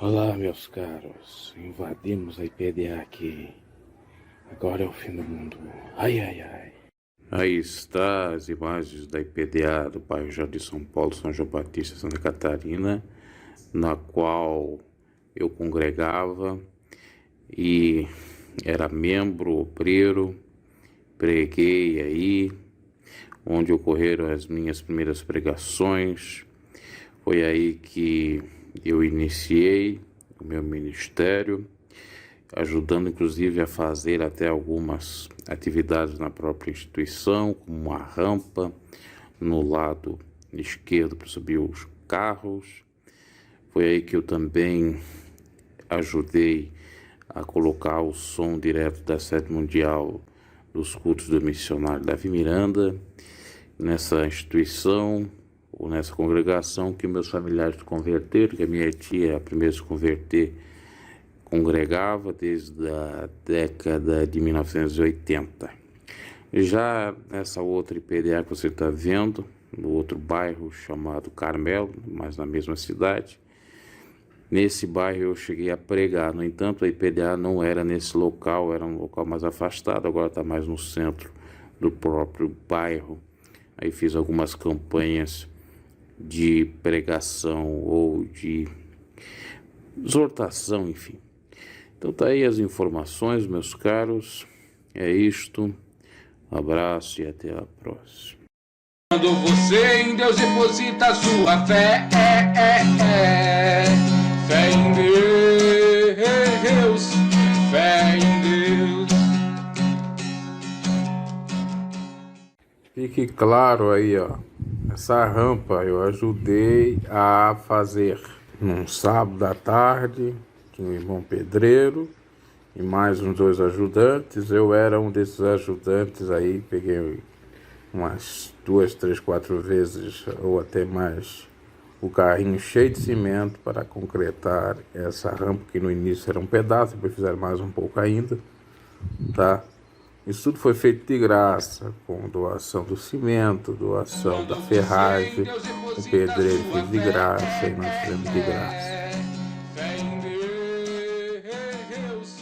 Olá, meus caros. Invadimos a IPDA aqui. Agora é o fim do mundo. Ai, ai, ai. Aí está as imagens da IPDA do bairro Jardim São Paulo, São João Batista, Santa Catarina, na qual eu congregava e era membro, obreiro, preguei aí, onde ocorreram as minhas primeiras pregações. Foi aí que eu iniciei o meu ministério, ajudando inclusive a fazer até algumas atividades na própria instituição, como uma rampa no lado esquerdo para subir os carros. Foi aí que eu também ajudei a colocar o som direto da sede mundial dos cultos do missionário Davi Miranda, nessa instituição, ou nessa congregação que meus familiares se converteram, que a minha tia, a primeira a se converter, congregava desde a década de 1980. Já nessa outra IPDA que você está vendo, no outro bairro chamado Carmelo, mas na mesma cidade, nesse bairro eu cheguei a pregar. No entanto, a IPDA não era nesse local, era um local mais afastado, agora está mais no centro do próprio bairro. Aí fiz algumas campanhas de pregação ou de exortação, enfim. Então tá aí as informações, meus caros. É isto. Um abraço e até a próxima. Quando você em Deus deposita a sua fé, fé em Deus, fé em Deus. Fique claro aí, ó. Essa rampa eu ajudei a fazer num sábado à tarde, tinha um irmão pedreiro e mais uns 2 ajudantes. Eu era um desses ajudantes aí, peguei umas 2, 3, 4 vezes ou até mais o carrinho cheio de cimento para concretar essa rampa, que no início era um pedaço, depois fizeram mais um pouco ainda, tá? Isso tudo foi feito de graça, com doação do cimento, doação da ferragem, o pedreiro fez de graça e nós fizemos de graça. Fé em Deus,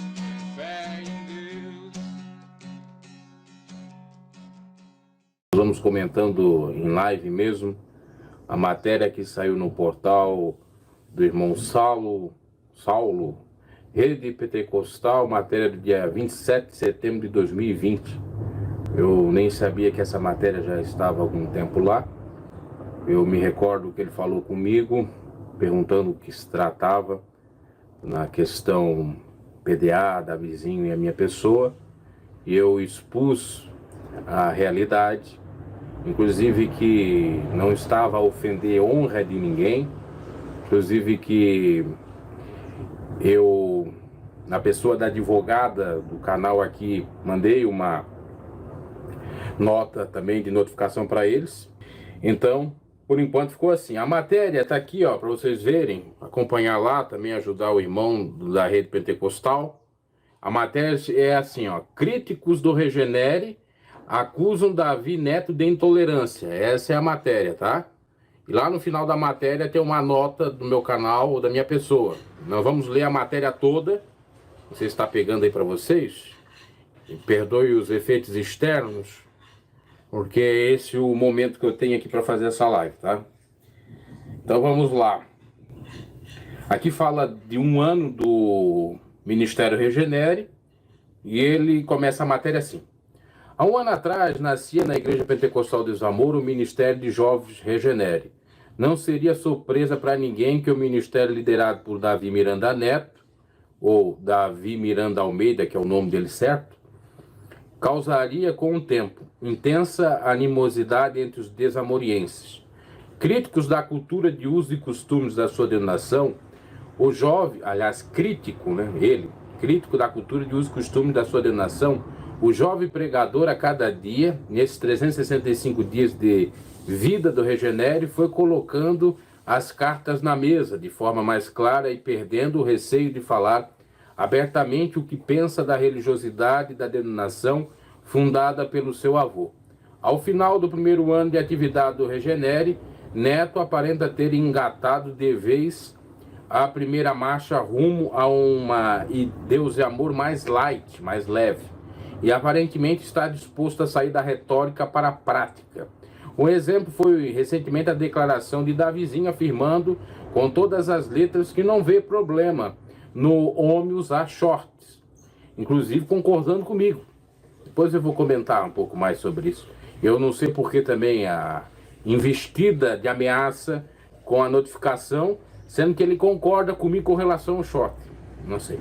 fé em Deus. Nós vamos comentando em live mesmo a matéria que saiu no portal do irmão Saulo, Rede Pentecostal, matéria do dia 27 de setembro de 2020. Eu nem sabia que essa matéria já estava há algum tempo lá. Eu me recordo que ele falou comigo, perguntando o que se tratava na questão PDA, da vizinho e a minha pessoa. E eu expus a realidade, inclusive que não estava a ofender a honra de ninguém, inclusive que eu, na pessoa da advogada do canal aqui, mandei uma nota também de notificação para eles. Então, por enquanto ficou assim. A matéria está aqui, ó, para vocês verem, acompanhar lá, também ajudar o irmão da Rede Pentecostal. A matéria é assim, ó: críticos do Regenere acusam Davi Neto de intolerância. Essa é a matéria, tá? E lá no final da matéria tem uma nota do meu canal ou da minha pessoa. Nós vamos ler a matéria toda. Você está pegando aí para vocês? E perdoe os efeitos externos, porque é esse o momento que eu tenho aqui para fazer essa live, tá? Então vamos lá. Aqui fala de um ano do Ministério Regenere e ele começa a matéria assim: há um ano atrás, nascia na Igreja Pentecostal de Zamora o Ministério de Jovens Regenere. Não seria surpresa para ninguém que o ministério liderado por Davi Miranda Neto, ou Davi Miranda Almeida, que é o nome dele certo, causaria com o tempo intensa animosidade entre os desamorienses. Críticos da cultura de usos e costumes da sua denominação, o jovem, aliás, crítico, né, crítico da cultura de usos e costumes da sua denominação, o jovem pregador a cada dia, nesses 365 dias de vida do Regenere, foi colocando as cartas na mesa de forma mais clara e perdendo o receio de falar abertamente o que pensa da religiosidade da denominação fundada pelo seu avô. Ao final do primeiro ano de atividade do Regenere, Neto aparenta ter engatado de vez a primeira marcha rumo a uma Deus e amor mais light, mais leve, e aparentemente está disposto a sair da retórica para a prática. Um exemplo foi recentemente a declaração de Davizinho afirmando com todas as letras que não vê problema no homem usar shorts, inclusive concordando comigo. Depois eu vou comentar um pouco mais sobre isso. Eu não sei porque também a investida de ameaça com a notificação, sendo que ele concorda comigo com relação ao short. Não sei.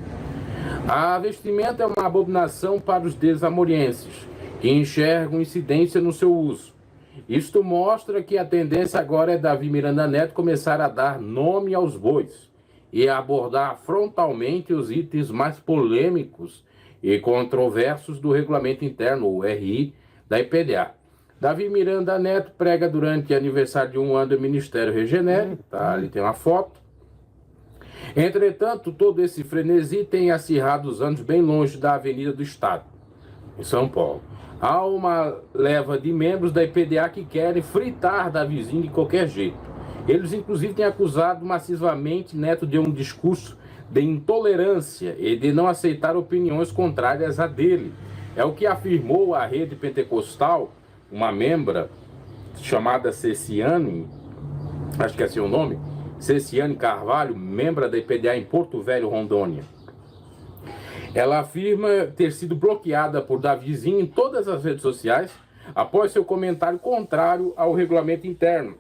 A vestimenta é uma abominação para os desamorienses, que enxergam incidência no seu uso. Isto mostra que a tendência agora é Davi Miranda Neto começar a dar nome aos bois e a abordar frontalmente os itens mais polêmicos e controversos do regulamento interno, o RI, da IPDA. Davi Miranda Neto prega durante aniversário de 1 ano do Ministério Regenere, tá? Ali tem uma foto. Entretanto, todo esse frenesi tem acirrado os anos bem longe da Avenida do Estado, em São Paulo. Há uma leva de membros da IPDA que querem fritar Davizinho de qualquer jeito. Eles, inclusive, têm acusado massivamente Neto de um discurso de intolerância e de não aceitar opiniões contrárias a dele. É o que afirmou a rede pentecostal, uma membra chamada Ceciane, acho que é seu nome, Ceciane Carvalho, membro da IPDA em Porto Velho, Rondônia. Ela afirma ter sido bloqueada por Davizinho em todas as redes sociais após seu comentário contrário ao regulamento interno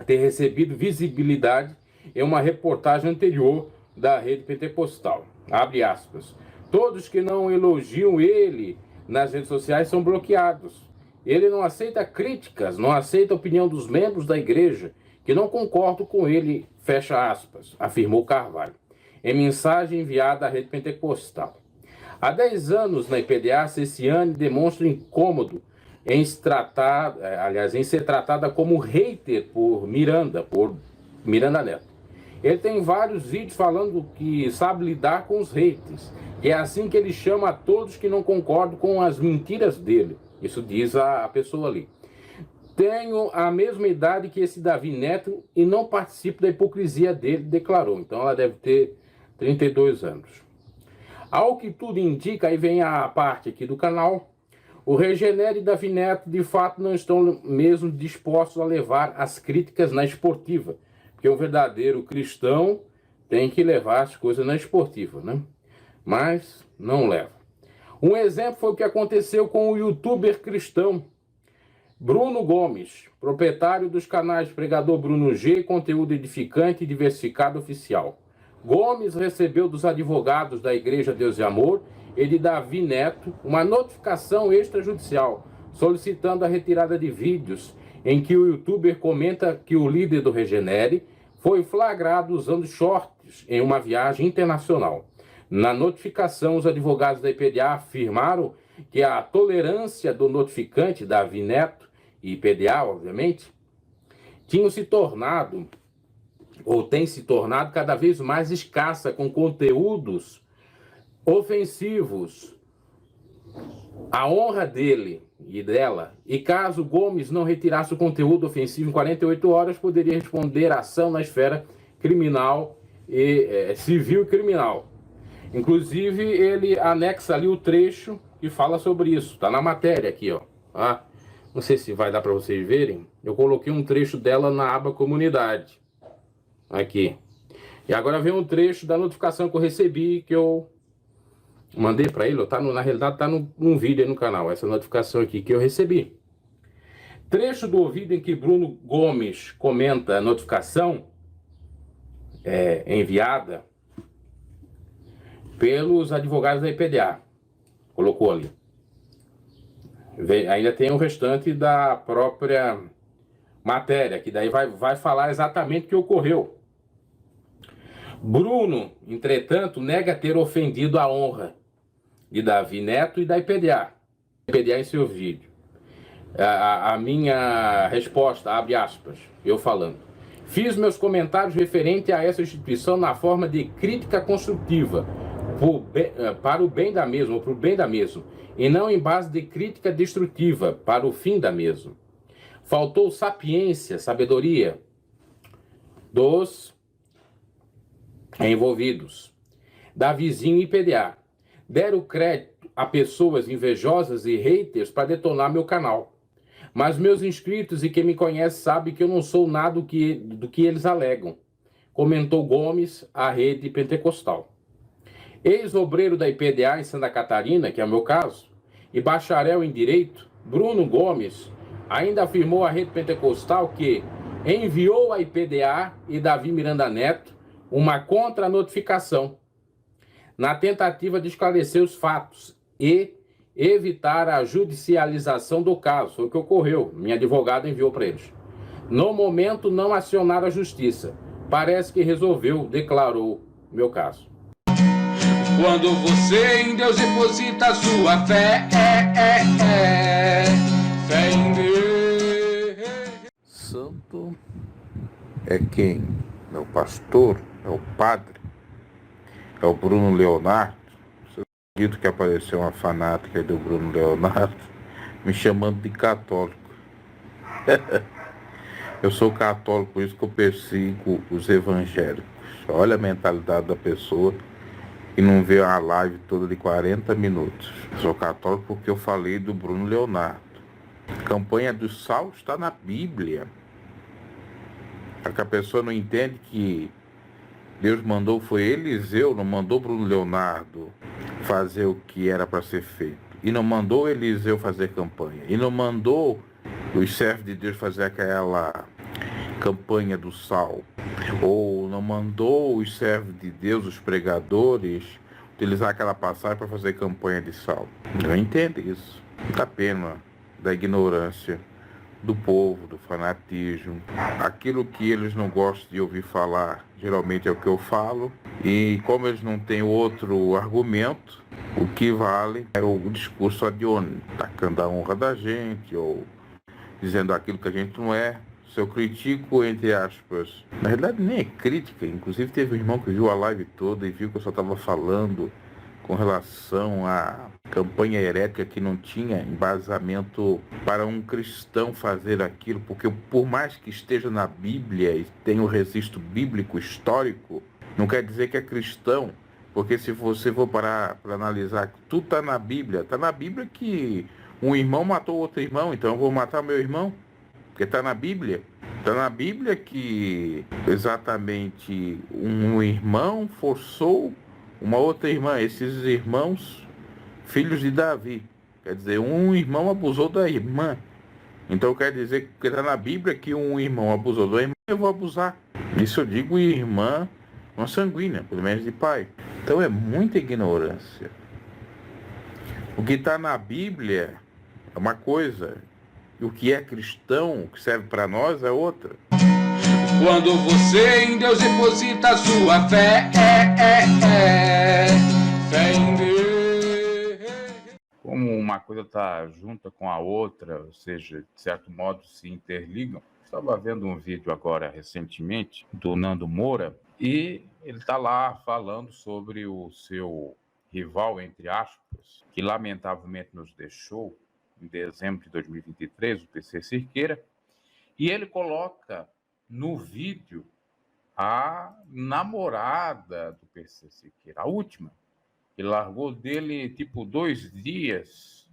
ter recebido visibilidade em uma reportagem anterior da rede pentecostal. Abre aspas. Todos que não elogiam ele nas redes sociais são bloqueados. Ele não aceita críticas, não aceita a opinião dos membros da igreja que não concordam com ele, fecha aspas, afirmou Carvalho, em mensagem enviada à rede pentecostal. Há 10 anos na IPDA, Ceciane demonstra incômodo em ser tratada como hater por Miranda Neto. Ele tem vários vídeos falando que sabe lidar com os haters. E é assim que ele chama a todos que não concordam com as mentiras dele. Isso diz a pessoa ali. Tenho a mesma idade que esse Davi Neto e não participo da hipocrisia dele, declarou. Então ela deve ter 32 anos. Ao que tudo indica, aí vem a parte aqui do canal, o Regenere e Davi Neto de fato não estão mesmo dispostos a levar as críticas na esportiva, porque um verdadeiro cristão tem que levar as coisas na esportiva, né? Mas não leva. Um exemplo foi o que aconteceu com o youtuber cristão Bruno Gomes, proprietário dos canais Pregador Bruno G e Conteúdo Edificante e Diversificado Oficial. Gomes recebeu dos advogados da Igreja Deus e Amor e de Davi Neto uma notificação extrajudicial solicitando a retirada de vídeos em que o youtuber comenta que o líder do Regenere foi flagrado usando shorts em uma viagem internacional. Na notificação, os advogados da IPDA afirmaram que a tolerância do notificante, Davi Neto, e IPDA, obviamente, tinham se tornado, ou tem se tornado, cada vez mais escassa, com conteúdos ofensivos à honra dele e dela. E caso Gomes não retirasse o conteúdo ofensivo em 48 horas, poderia responder à ação na esfera criminal, civil e criminal. Inclusive, ele anexa ali o trecho que fala sobre isso. Está na matéria aqui, ó. Ah, não sei se vai dar para vocês verem. Eu coloquei um trecho dela na aba comunidade. Aqui. E agora vem um trecho da notificação que eu recebi, que eu mandei para ele. Na realidade, está num vídeo aí no canal. Essa notificação aqui que eu recebi. Trecho do vídeo em que Bruno Gomes comenta a notificação enviada pelos advogados da IPDA. Colocou ali. Ainda tem o restante da própria matéria, que daí vai falar exatamente o que ocorreu. Bruno, entretanto, nega ter ofendido a honra de Davi Neto e da IPDA. IPDA em seu vídeo. A minha resposta, abre aspas, eu falando. Fiz meus comentários referente a essa instituição na forma de crítica construtiva, para o bem da mesma, ou para o bem da mesma, e não em base de crítica destrutiva, para o fim da mesma. Faltou sapiência, sabedoria dos envolvidos. Davizinho e PDA deram crédito a pessoas invejosas e haters para detonar meu canal. Mas meus inscritos e quem me conhece sabe que eu não sou nada do que eles alegam, comentou Gomes à rede pentecostal. Ex-obreiro da IPDA em Santa Catarina, que é o meu caso, e bacharel em Direito, Bruno Gomes, ainda afirmou à rede pentecostal que enviou à IPDA e Davi Miranda Neto uma contra-notificação na tentativa de esclarecer os fatos e evitar a judicialização do caso. Foi o que ocorreu. Minha advogada enviou para eles. No momento, não acionaram a justiça. Parece que resolveu, declarou meu caso. Quando você em Deus deposita sua fé, fé em Deus. Santo é quem? É o pastor? É o padre? É o Bruno Leonardo? Eu acredito que apareceu uma fanática aí do Bruno Leonardo me chamando de católico. Eu sou católico, por isso que eu persigo os evangélicos. Olha a mentalidade da pessoa e não vê a live toda de 40 minutos. Eu sou católico porque eu falei do Bruno Leonardo. A campanha do sal está na Bíblia. É que a pessoa não entende que Deus mandou, foi Eliseu, não mandou Bruno Leonardo fazer o que era para ser feito. E não mandou Eliseu fazer campanha. E não mandou os servos de Deus fazer aquela campanha do sal. Ou não mandou os servos de Deus, os pregadores, utilizar aquela passagem para fazer campanha de sal. Não entende isso. Muita pena da ignorância do povo, do fanatismo. Aquilo que eles não gostam de ouvir falar, geralmente é o que eu falo. E como eles não têm outro argumento, o que vale é o discurso ad hominem, tacando a honra da gente, ou dizendo aquilo que a gente não é. Se eu critico, entre aspas, na verdade nem é crítica, inclusive teve um irmão que viu a live toda e viu que eu só estava falando com relação à campanha herética que não tinha embasamento para um cristão fazer aquilo, porque por mais que esteja na Bíblia e tenha o registro bíblico histórico, não quer dizer que é cristão, porque se você for parar para analisar, tudo está na Bíblia que um irmão matou outro irmão, então eu vou matar meu irmão, porque está na Bíblia. Está na Bíblia que exatamente um irmão forçou uma outra irmã, esses irmãos, filhos de Davi. Quer dizer, um irmão abusou da irmã. Então quer dizer que está na Bíblia que um irmão abusou da irmã, eu vou abusar. Isso eu digo irmã consanguínea, pelo menos de pai. Então é muita ignorância. O que está na Bíblia é uma coisa, e o que é cristão, o que serve para nós, é outra. Quando você em Deus deposita sua fé, fé em Deus. Como uma coisa está junta com a outra, ou seja, de certo modo se interligam. Estava vendo um vídeo agora recentemente do Nando Moura e ele está lá falando sobre o seu rival, entre aspas, que lamentavelmente nos deixou em dezembro de 2023, o PC Cirqueira, e ele coloca no vídeo a namorada do PC Siqueira, a última, que largou dele tipo 2 dias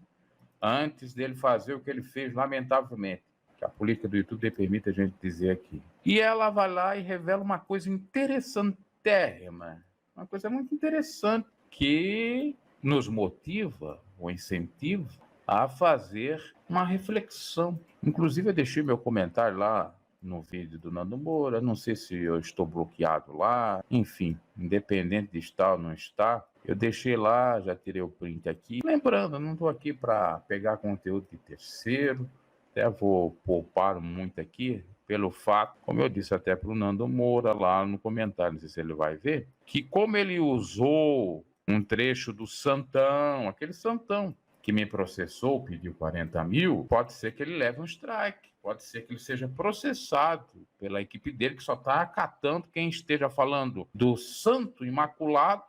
antes dele fazer o que ele fez, lamentavelmente, que a política do YouTube permite a gente dizer aqui. E ela vai lá e revela uma coisa interessantérrima, uma coisa muito interessante, que nos motiva, ou incentiva, a fazer uma reflexão. Inclusive, eu deixei meu comentário lá no vídeo do Nando Moura, não sei se eu estou bloqueado lá, enfim, independente de estar ou não estar, eu deixei lá, já tirei o print aqui. Lembrando, eu não estou aqui para pegar conteúdo de terceiro, até vou poupar muito aqui, pelo fato, como eu disse até para o Nando Moura lá no comentário, não sei se ele vai ver, que como ele usou um trecho do Santão, aquele Santão, que me processou, pediu 40 mil, pode ser que ele leve um strike, pode ser que ele seja processado pela equipe dele, que só está acatando quem esteja falando do Santo Imaculado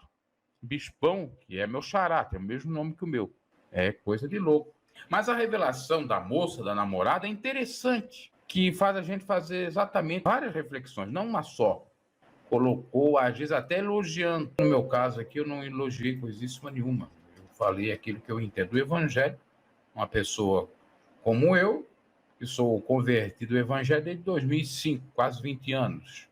Bispão, que é meu xará, tem o mesmo nome que o meu. É coisa de louco. Mas a revelação da moça, da namorada, é interessante, que faz a gente fazer exatamente várias reflexões, não uma só. colocou, às vezes até elogiando. No meu caso aqui, eu não elogiei coisíssima nenhuma. Eu falei aquilo que eu entendo do Evangelho. Uma pessoa como eu, que sou convertido ao Evangelho desde 2005, quase 20 anos.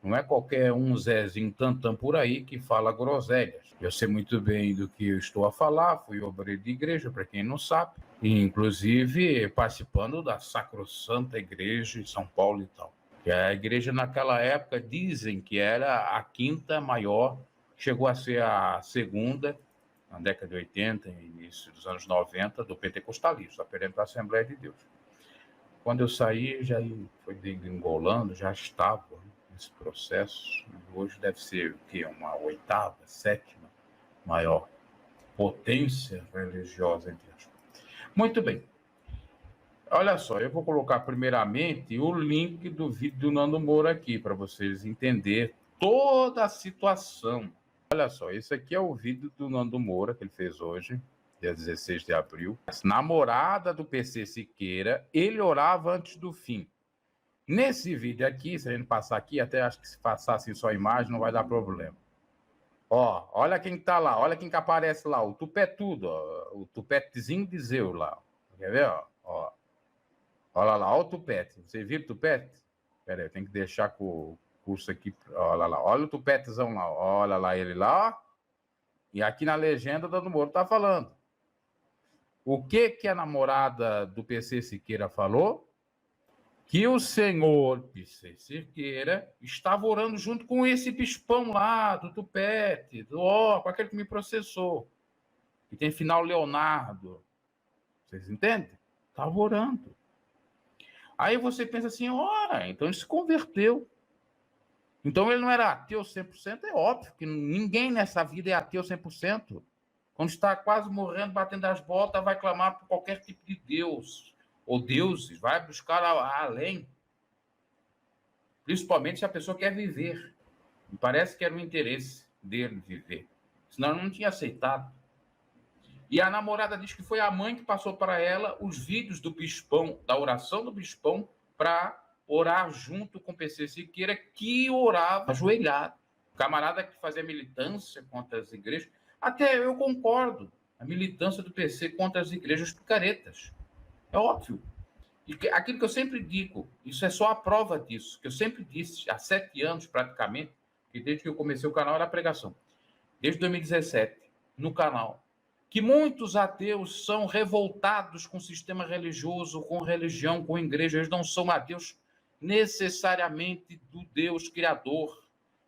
Não é qualquer um Zezinho tantã por aí que fala groselhas. Eu sei muito bem do que eu estou a falar, fui obreiro de igreja, para quem não sabe, e inclusive participando da Sacrossanta Igreja de São Paulo e tal. Que a igreja naquela época dizem que era a quinta maior, chegou a ser a segunda, na década de 80, início dos anos 90, do pentecostalismo, apelando para a Assembleia de Deus. Quando eu saí, já foi degringolando, já estava nesse processo. Hoje deve ser o quê? Uma oitava, sétima maior potência religiosa, entre aspas. Muito bem. Olha só, eu vou colocar primeiramente o link do vídeo do Nando Moura aqui, para vocês entenderem toda a situação. Olha só, esse aqui é o vídeo do Nando Moura, que ele fez hoje, dia 16 de abril. Namorada do PC Siqueira, ele orava antes do fim. Nesse vídeo aqui, se a gente passar aqui, até acho que se passar assim só a imagem, não vai dar problema. Ó, olha quem tá lá, olha quem que aparece lá, o tupetudo, ó, o tupetezinho de Zeu lá. Quer ver, ó? Olha lá, olha o tupete. Você viu o tupete? Pera aí, eu tenho que deixar com o curso aqui. Olha lá, olha o tupetezão lá. Olha lá ele lá, ó. E aqui na legenda, o Nando Moura tá falando. O que a namorada do PC Siqueira falou? Que o senhor PC Siqueira estava orando junto com esse bispão lá, do tupete, com aquele que me processou. Que tem final Leonardo. Vocês entendem? Estava orando. Aí você pensa assim, ora, então ele se converteu. Então ele não era ateu 100%, é óbvio que ninguém nessa vida é ateu 100%. Quando está quase morrendo, batendo as botas, vai clamar por qualquer tipo de Deus, ou deuses, vai buscar além. Principalmente se a pessoa quer viver. Me parece que era o interesse dele viver. Senão ele não tinha aceitado. E a namorada diz que foi a mãe que passou para ela os vídeos do bispão, da oração do bispão, para orar junto com o PC Siqueira, que orava ajoelhado. O camarada que fazia militância contra as igrejas. Até eu concordo. A militância do PC contra as igrejas picaretas. É óbvio. E aquilo que eu sempre digo, isso é só a prova disso, que eu sempre disse, há 7 anos praticamente, que desde que eu comecei o canal era a pregação. Desde 2017, no canal. Que muitos ateus são revoltados com o sistema religioso, com religião, com igreja. Eles não são ateus necessariamente do Deus Criador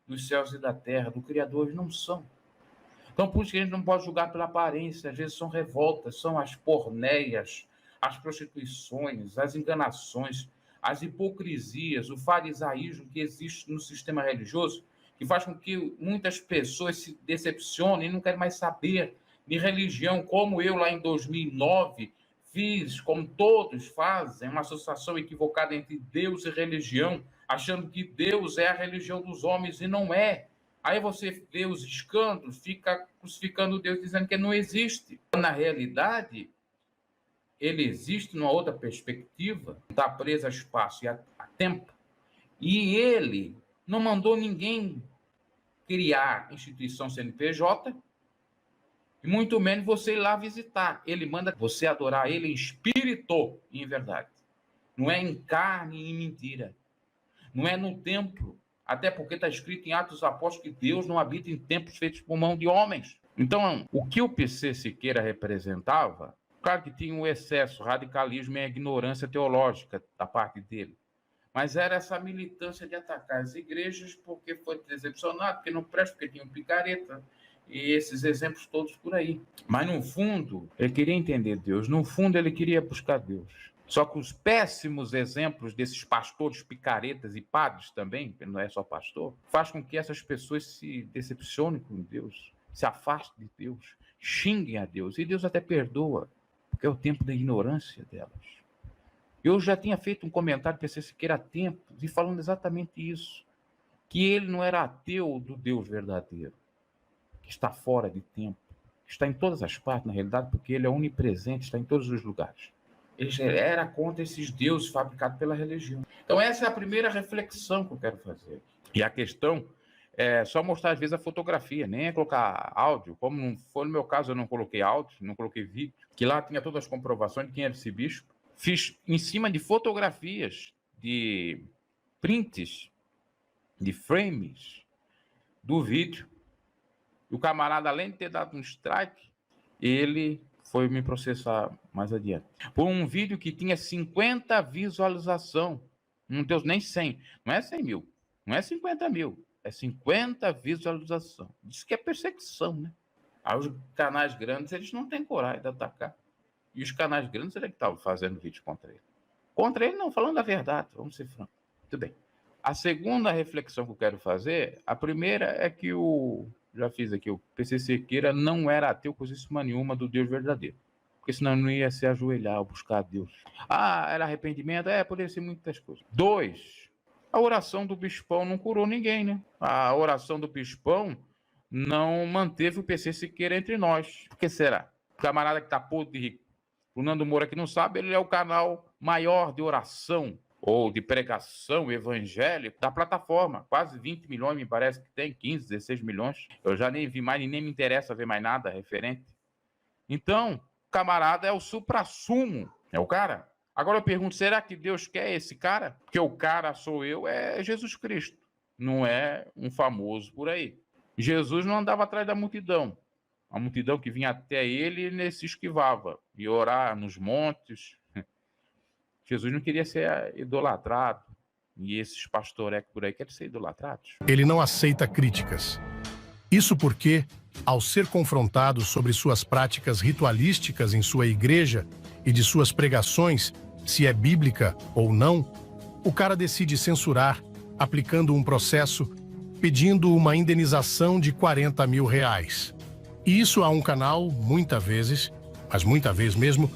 dos céus e da terra, do Criador, eles não são. Então, por isso que a gente não pode julgar pela aparência. Às vezes são revoltas, são as porneias, as prostituições, as enganações, as hipocrisias, o farisaísmo que existe no sistema religioso, que faz com que muitas pessoas se decepcionem e não querem mais saber de religião, como eu lá em 2009 fiz, como todos fazem, uma associação equivocada entre Deus e religião, achando que Deus é a religião dos homens e não é. Aí você vê os escândalos, fica crucificando Deus, dizendo que não existe. Na realidade, ele existe numa outra perspectiva, está preso a espaço e a tempo, e ele não mandou ninguém criar instituição CNPJ, e muito menos você ir lá visitar. Ele manda você adorar ele em espírito e em verdade. Não é em carne e em mentira. Não é no templo. Até porque está escrito em Atos dos Apóstolos que Deus não habita em templos feitos por mão de homens. Então, o que o PC Siqueira representava, claro que tinha um excesso, radicalismo e a ignorância teológica da parte dele. Mas era essa militância de atacar as igrejas porque foi decepcionado, porque não presta, porque tinha um picareta. E esses exemplos todos por aí. Mas, no fundo, ele queria entender Deus. No fundo, ele queria buscar Deus. Só que os péssimos exemplos desses pastores picaretas e padres também, que não é só pastor, faz com que essas pessoas se decepcionem com Deus, se afastem de Deus, xinguem a Deus. E Deus até perdoa, porque é o tempo da ignorância delas. Eu já tinha feito um comentário para esse que era tempo, e falando exatamente isso, que ele não era ateu do Deus verdadeiro, que está fora de tempo, que está em todas as partes, na realidade, porque ele é onipresente, está em todos os lugares. Ele era contra esses deuses fabricados pela religião. Então, essa é a primeira reflexão que eu quero fazer. E a questão é só mostrar, às vezes, a fotografia, nem é colocar áudio. Como não foi no meu caso, eu não coloquei áudio, não coloquei vídeo, que lá tinha todas as comprovações de quem era esse bispo. Fiz em cima de fotografias, de prints, de frames do vídeo. E o camarada, além de ter dado um strike, ele foi me processar mais adiante. Por um vídeo que tinha 50 visualizações. Não deu nem 100. Não é 100 mil. Não é 50 mil. É 50 visualizações. Isso que é perseguição, né? Aí os canais grandes, eles não têm coragem de atacar. E os canais grandes, ele que estavam fazendo vídeo contra ele. Contra ele não, falando a verdade. Vamos ser francos. Tudo bem. A segunda reflexão que eu quero fazer, a primeira é que já fiz aqui, o PC Siqueira não era ateu coisíssima nenhuma do Deus verdadeiro. Porque senão não ia se ajoelhar ou buscar Deus. Era arrependimento? Poderia ser muitas coisas. 2, a oração do bispão não curou ninguém, né? A oração do bispão não manteve o PC Siqueira entre nós. Por que será? O camarada que tá podre de rico. O Nando Moura que não sabe, ele é o canal maior de oração ou de pregação evangélica da plataforma. Quase 20 milhões, me parece que tem, 15, 16 milhões. Eu já nem vi mais e nem me interessa ver mais nada referente. Então, o camarada é o suprassumo, é o cara. Agora eu pergunto, será que Deus quer esse cara? Porque o cara sou eu, é Jesus Cristo, não é um famoso por aí. Jesus não andava atrás da multidão. A multidão que vinha até ele se esquivava, ia orar nos montes. Jesus não queria ser idolatrado. E esses pastorecos por aí querem ser idolatrados. Ele não aceita críticas. Isso porque, ao ser confrontado sobre suas práticas ritualísticas em sua igreja e de suas pregações, se é bíblica ou não, o cara decide censurar, aplicando um processo, pedindo uma indenização de R$40 mil. E isso a um canal, muitas vezes, mas muita vez mesmo,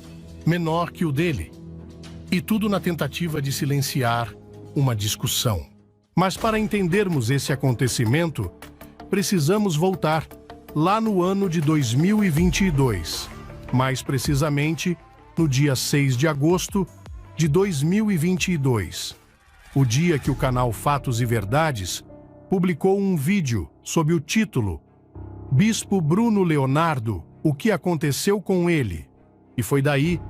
menor que o dele. E tudo na tentativa de silenciar uma discussão. Mas para entendermos esse acontecimento, precisamos voltar lá no ano de 2022, mais precisamente no dia 6 de agosto de 2022, o dia que o canal Fatos e Verdades publicou um vídeo sob o título Bispo Bruno Leonardo, o que aconteceu com ele? E foi daí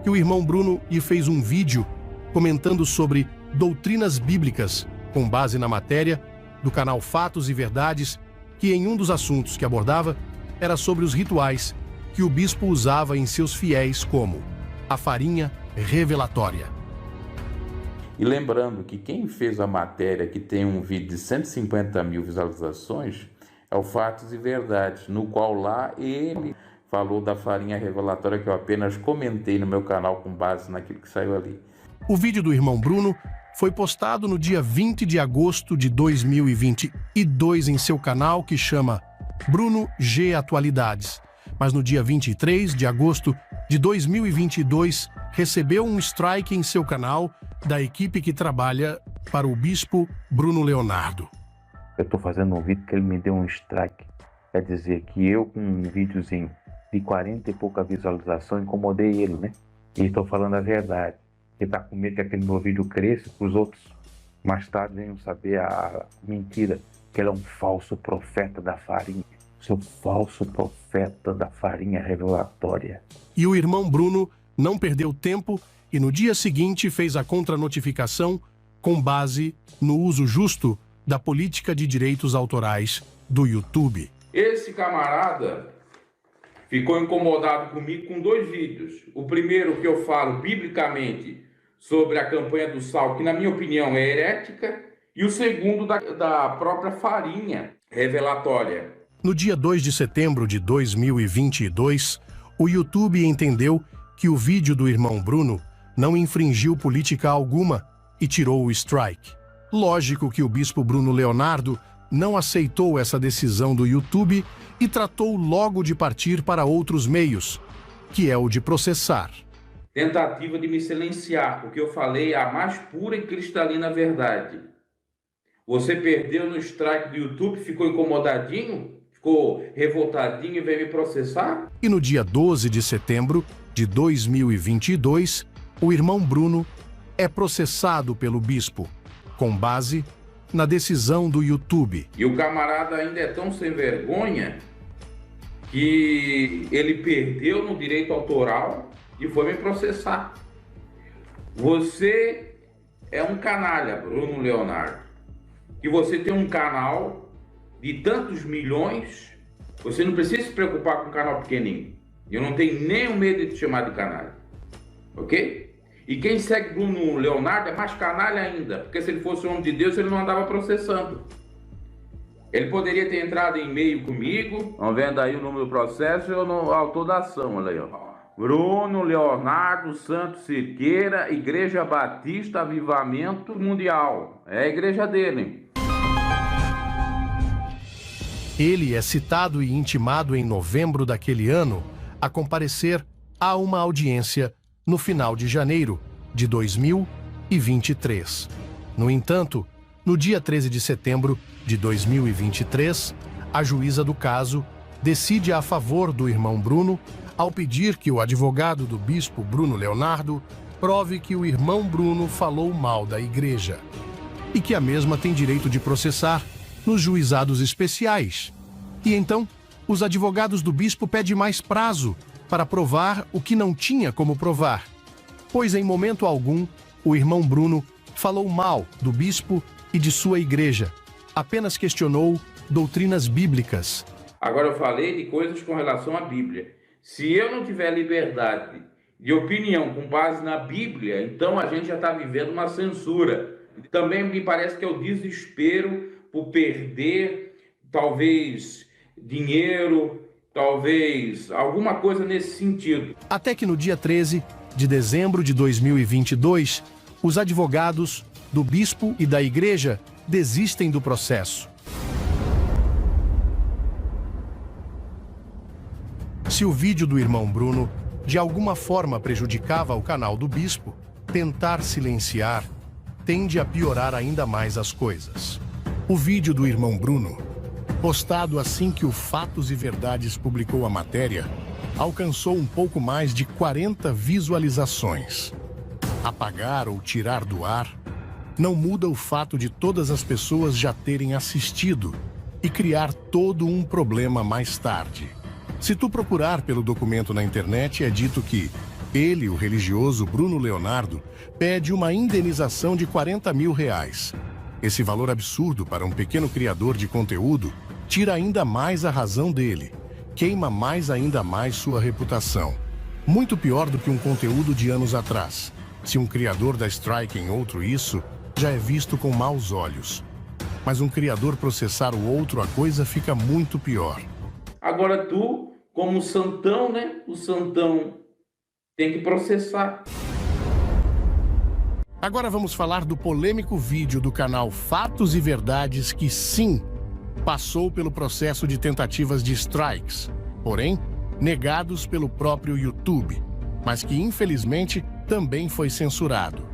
que o irmão Bruno lhe fez um vídeo comentando sobre doutrinas bíblicas com base na matéria do canal Fatos e Verdades, que em um dos assuntos que abordava era sobre os rituais que o bispo usava em seus fiéis, como a farinha revelatória. E lembrando que quem fez a matéria, que tem um vídeo de 150 mil visualizações, é o Fatos e Verdades, no qual lá ele falou da farinha revelatória, que eu apenas comentei no meu canal com base naquilo que saiu ali. O vídeo do irmão Bruno foi postado no dia 20 de agosto de 2022 em seu canal, que chama Bruno G Atualidades. Mas no dia 23 de agosto de 2022, recebeu um strike em seu canal da equipe que trabalha para o bispo Bruno Leonardo. Eu estou fazendo um vídeo que ele me deu um strike. Quer dizer que eu, com um videozinho de 40 e pouca visualização, incomodei ele, né? E estou falando a verdade. Ele está com medo que aquele meu vídeo cresça, que os outros mais tarde venham saber a mentira, que ele é um falso profeta da farinha. Seu falso profeta da farinha revelatória. E o irmão Bruno não perdeu tempo e no dia seguinte fez a contranotificação com base no uso justo da política de direitos autorais do YouTube. Esse camarada ficou incomodado comigo com 2 vídeos. O primeiro que eu falo biblicamente sobre a campanha do sal, que na minha opinião é herética, e o segundo da própria farinha revelatória. No dia 2 de setembro de 2022, o YouTube entendeu que o vídeo do irmão Bruno não infringiu política alguma e tirou o strike. Lógico que o bispo Bruno Leonardo não aceitou essa decisão do YouTube e tratou logo de partir para outros meios, que é o de processar. Tentativa de me silenciar, porque eu falei a mais pura e cristalina verdade. Você perdeu no strike do YouTube, ficou incomodadinho? Ficou revoltadinho e veio me processar? E no dia 12 de setembro de 2022, o irmão Bruno é processado pelo bispo, com base na decisão do YouTube. E o camarada ainda é tão sem vergonha que ele perdeu no direito autoral e foi me processar. Você é um canalha, Bruno Leonardo, que você tem um canal de tantos milhões, você não precisa se preocupar com um canal pequenininho. Eu não tenho nem o medo de te chamar de canalha, ok? E quem segue Bruno Leonardo é mais canalha ainda, porque se ele fosse homem de Deus, ele não andava processando. Ele poderia ter entrado em e-mail comigo, estão vendo aí o número do processo e o autor da ação, olha aí, ó. Bruno Leonardo Santos Cerqueira, Igreja Batista Avivamento Mundial. É a igreja dele. Ele é citado e intimado em novembro daquele ano a comparecer a uma audiência no final de janeiro de 2023. No entanto, no dia 13 de setembro de 2023, a juíza do caso decide a favor do irmão Bruno ao pedir que o advogado do bispo Bruno Leonardo prove que o irmão Bruno falou mal da igreja e que a mesma tem direito de processar nos juizados especiais. E então, os advogados do bispo pedem mais prazo para provar o que não tinha como provar, pois em momento algum o irmão Bruno falou mal do bispo e de sua igreja, apenas questionou doutrinas bíblicas. Agora eu falei de coisas com relação à Bíblia. Se eu não tiver liberdade de opinião com base na Bíblia, então a gente já está vivendo uma censura. Também me parece que é o desespero por perder, talvez, dinheiro, talvez alguma coisa nesse sentido. Até que no dia 13 de dezembro de 2022, os advogados do bispo e da igreja desistem do processo. Se o vídeo do irmão Bruno de alguma forma prejudicava o canal do bispo, tentar silenciar tende a piorar ainda mais as coisas. O vídeo do irmão Bruno, postado assim que o Fatos e Verdades publicou a matéria, alcançou um pouco mais de 40 visualizações. Apagar ou tirar do ar não muda o fato de todas as pessoas já terem assistido e criar todo um problema mais tarde. Se tu procurar pelo documento na internet, é dito que ele, o religioso Bruno Leonardo, pede uma indenização de R$40 mil. Esse valor absurdo para um pequeno criador de conteúdo tira ainda mais a razão dele, queima ainda mais sua reputação. Muito pior do que um conteúdo de anos atrás. Se um criador dá strike em outro, isso já é visto com maus olhos. Mas um criador processar o outro, a coisa fica muito pior. Agora tu, como santão, né? O santão tem que processar. Agora vamos falar do polêmico vídeo do canal Fatos e Verdades que, sim, passou pelo processo de tentativas de strikes, porém, negados pelo próprio YouTube, mas que, infelizmente, também foi censurado.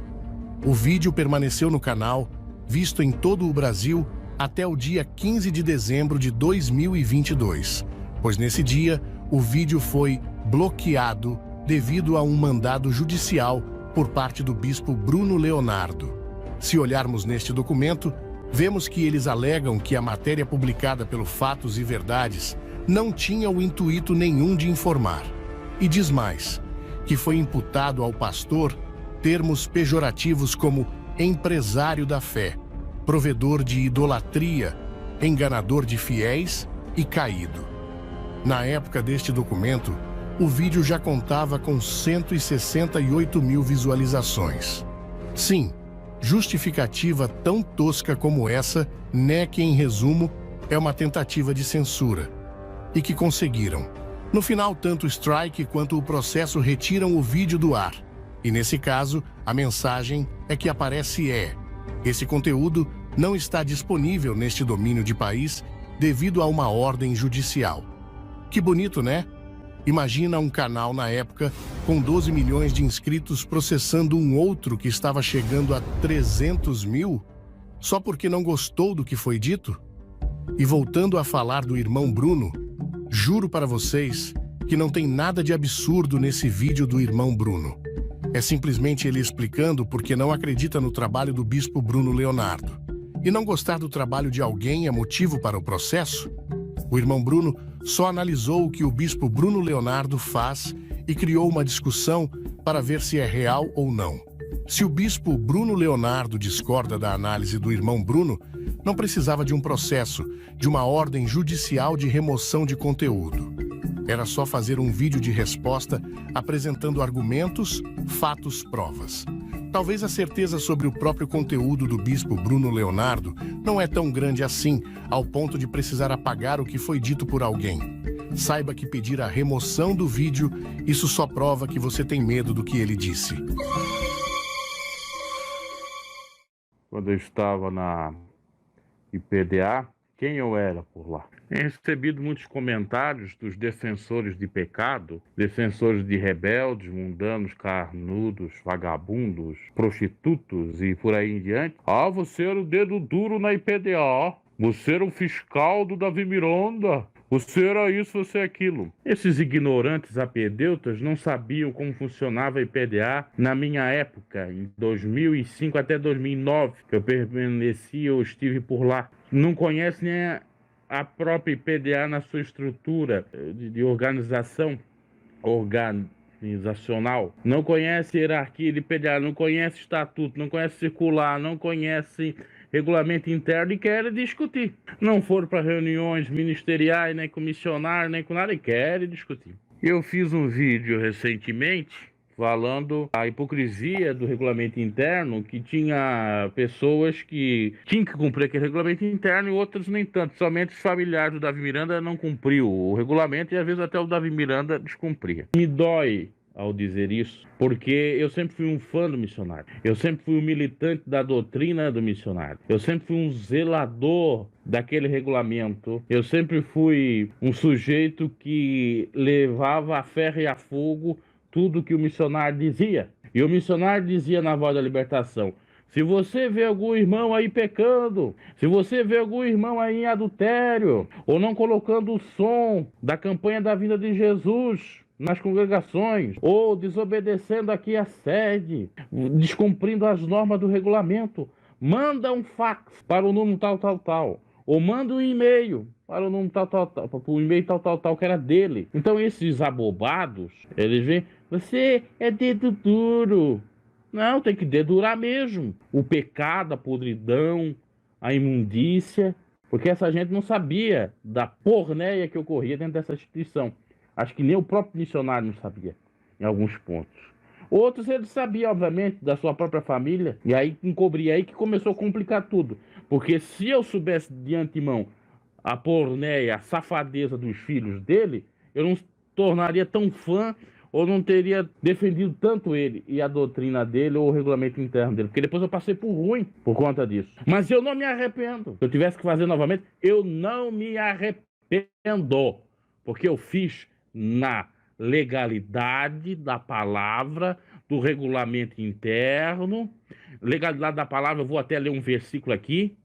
O vídeo permaneceu no canal, visto em todo o Brasil, até o dia 15 de dezembro de 2022, pois nesse dia o vídeo foi bloqueado devido a um mandado judicial por parte do bispo Bruno Leonardo. Se olharmos neste documento, vemos que eles alegam que a matéria publicada pelo Fatos e Verdades não tinha o intuito nenhum de informar. E diz mais, que foi imputado ao pastor termos pejorativos como empresário da fé, provedor de idolatria, enganador de fiéis e caído. Na época deste documento, o vídeo já contava com 168 mil visualizações. Sim, justificativa tão tosca como essa, né, que em resumo, é uma tentativa de censura. E que conseguiram. No final, tanto o strike quanto o processo retiram o vídeo do ar. E nesse caso, a mensagem é que aparece esse conteúdo não está disponível neste domínio de país devido a uma ordem judicial. Que bonito, né? Imagina um canal na época com 12 milhões de inscritos processando um outro que estava chegando a 300 mil só porque não gostou do que foi dito? E voltando a falar do irmão Bruno, juro para vocês que não tem nada de absurdo nesse vídeo do irmão Bruno. É simplesmente ele explicando porque não acredita no trabalho do bispo Bruno Leonardo. E não gostar do trabalho de alguém é motivo para o processo? O irmão Bruno só analisou o que o bispo Bruno Leonardo faz e criou uma discussão para ver se é real ou não. Se o bispo Bruno Leonardo discorda da análise do irmão Bruno, não precisava de um processo, de uma ordem judicial de remoção de conteúdo. Era só fazer um vídeo de resposta apresentando argumentos, fatos, provas. Talvez a certeza sobre o próprio conteúdo do bispo Bruno Leonardo não é tão grande assim, ao ponto de precisar apagar o que foi dito por alguém. Saiba que pedir a remoção do vídeo, isso só prova que você tem medo do que ele disse. Quando eu estava na IPDA, quem eu era por lá? Tenho recebido muitos comentários dos defensores de pecado, defensores de rebeldes, mundanos, carnudos, vagabundos, prostitutos e por aí em diante. Ah, você era o dedo duro na IPDA, você era o fiscal do Davi Miranda, você era isso, você é aquilo. Esses ignorantes apedeutas não sabiam como funcionava a IPDA na minha época, em 2005 até 2009, que eu permaneci, eu estive por lá. Não conhecem nem a própria IPDA na sua estrutura de organização organizacional. Não conhece hierarquia de IPDA, não conhece estatuto, não conhece circular, não conhece regulamento interno e querem discutir. Não foram para reuniões ministeriais, nem com missionário, nem com nada, e querem discutir. Eu fiz um vídeo recentemente falando a hipocrisia do regulamento interno, que tinha pessoas que tinham que cumprir aquele regulamento interno e outras nem tanto. Somente os familiares do Davi Miranda não cumpriu o regulamento e às vezes até o Davi Miranda descumpria. Me dói ao dizer isso, porque eu sempre fui um fã do missionário. Eu sempre fui um militante da doutrina do missionário. Eu sempre fui um zelador daquele regulamento. Eu sempre fui um sujeito que levava a ferro e a fogo tudo que o missionário dizia. E o missionário dizia na Voz da Libertação: se você vê algum irmão aí pecando, se você vê algum irmão aí em adultério, ou não colocando o som da campanha da vinda de Jesus nas congregações, ou desobedecendo aqui a sede, descumprindo as normas do regulamento, manda um fax para o número tal, ou manda um e-mail para o número tal, para o e-mail tal, que era dele. Então esses abobados, eles veem, você é dedo duro. Não, tem que dedurar mesmo. O pecado, a podridão, a imundícia, porque essa gente não sabia da porneia que ocorria dentro dessa instituição. Acho que nem o próprio missionário não sabia, em alguns pontos. Outros ele sabia, obviamente, da sua própria família, e aí encobria, aí que começou a complicar tudo. Porque se eu soubesse de antemão a porneia, a safadeza dos filhos dele, eu não tornaria tão fã, ou não teria defendido tanto ele e a doutrina dele ou o regulamento interno dele, porque depois eu passei por ruim por conta disso. Mas eu não me arrependo. Se eu tivesse que fazer novamente, eu não me arrependo, porque eu fiz na legalidade da palavra, do regulamento interno. Legalidade da palavra, eu vou até ler um versículo aqui,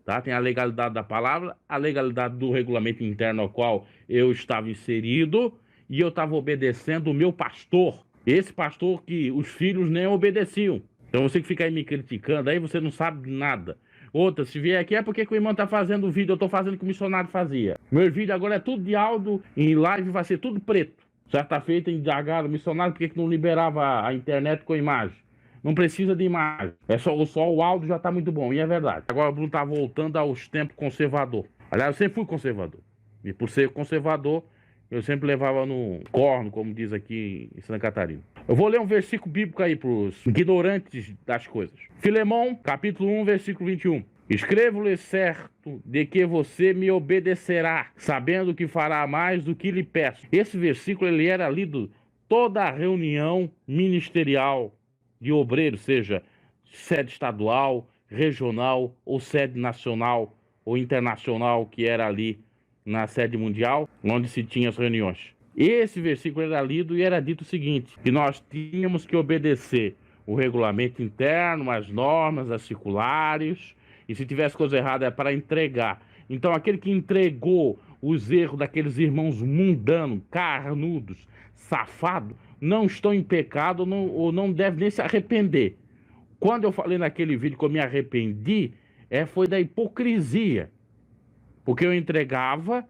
tá? Tem a legalidade da palavra, a legalidade do regulamento interno ao qual eu estava inserido, e eu estava obedecendo o meu pastor. Esse pastor que os filhos nem obedeciam. Então você que fica aí me criticando, aí você não sabe nada. Outra, se vier aqui é porque o irmão está fazendo o vídeo, eu estou fazendo o que o missionário fazia. Meu vídeo agora é tudo de áudio, em live vai ser tudo preto. Certa feita indagaram o missionário porque que não liberava a internet com imagem. Não precisa de imagem, é só o áudio já está muito bom, e é verdade. Agora o Bruno está voltando aos tempos conservador. Aliás, eu sempre fui conservador. E por ser conservador, eu sempre levava no corno, como diz aqui em Santa Catarina. Eu vou ler um versículo bíblico aí para os ignorantes das coisas. Filemão, capítulo 1, versículo 21. Escrevo-lhe certo de que você me obedecerá, sabendo que fará mais do que lhe peço. Esse versículo ele era lido toda a reunião ministerial de obreiros, seja sede estadual, regional ou sede nacional ou internacional, que era ali na sede mundial, onde se tinha as reuniões. Esse versículo era lido e era dito o seguinte, que nós tínhamos que obedecer o regulamento interno, as normas, as circulares, e se tivesse coisa errada é para entregar. Então aquele que entregou os erros daqueles irmãos mundanos, carnudos, safados, não estão em pecado ou não deve nem se arrepender. Quando eu falei naquele vídeo que eu me arrependi, foi da hipocrisia. Porque eu entregava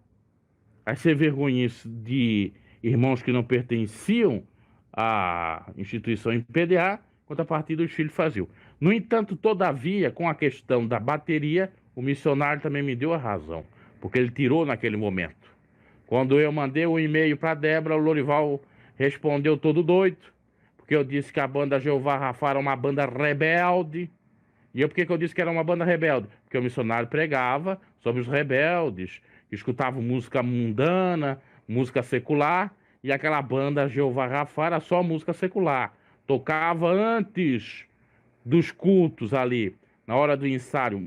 as sem-vergonhice de irmãos que não pertenciam à instituição em PDA, quanto a partir dos filhos faziam. No entanto, todavia, com a questão da bateria, o missionário também me deu a razão, porque ele tirou naquele momento. Quando eu mandei um e-mail para a Débora, o Lorival respondeu todo doido, porque eu disse que a banda Jeová Rafa era uma banda rebelde. E por que eu disse que era uma banda rebelde? Porque o missionário pregava sobre os rebeldes, que escutavam música mundana, música secular, e aquela banda Jeová Rafa era só música secular. Tocava antes dos cultos ali, na hora do ensaio,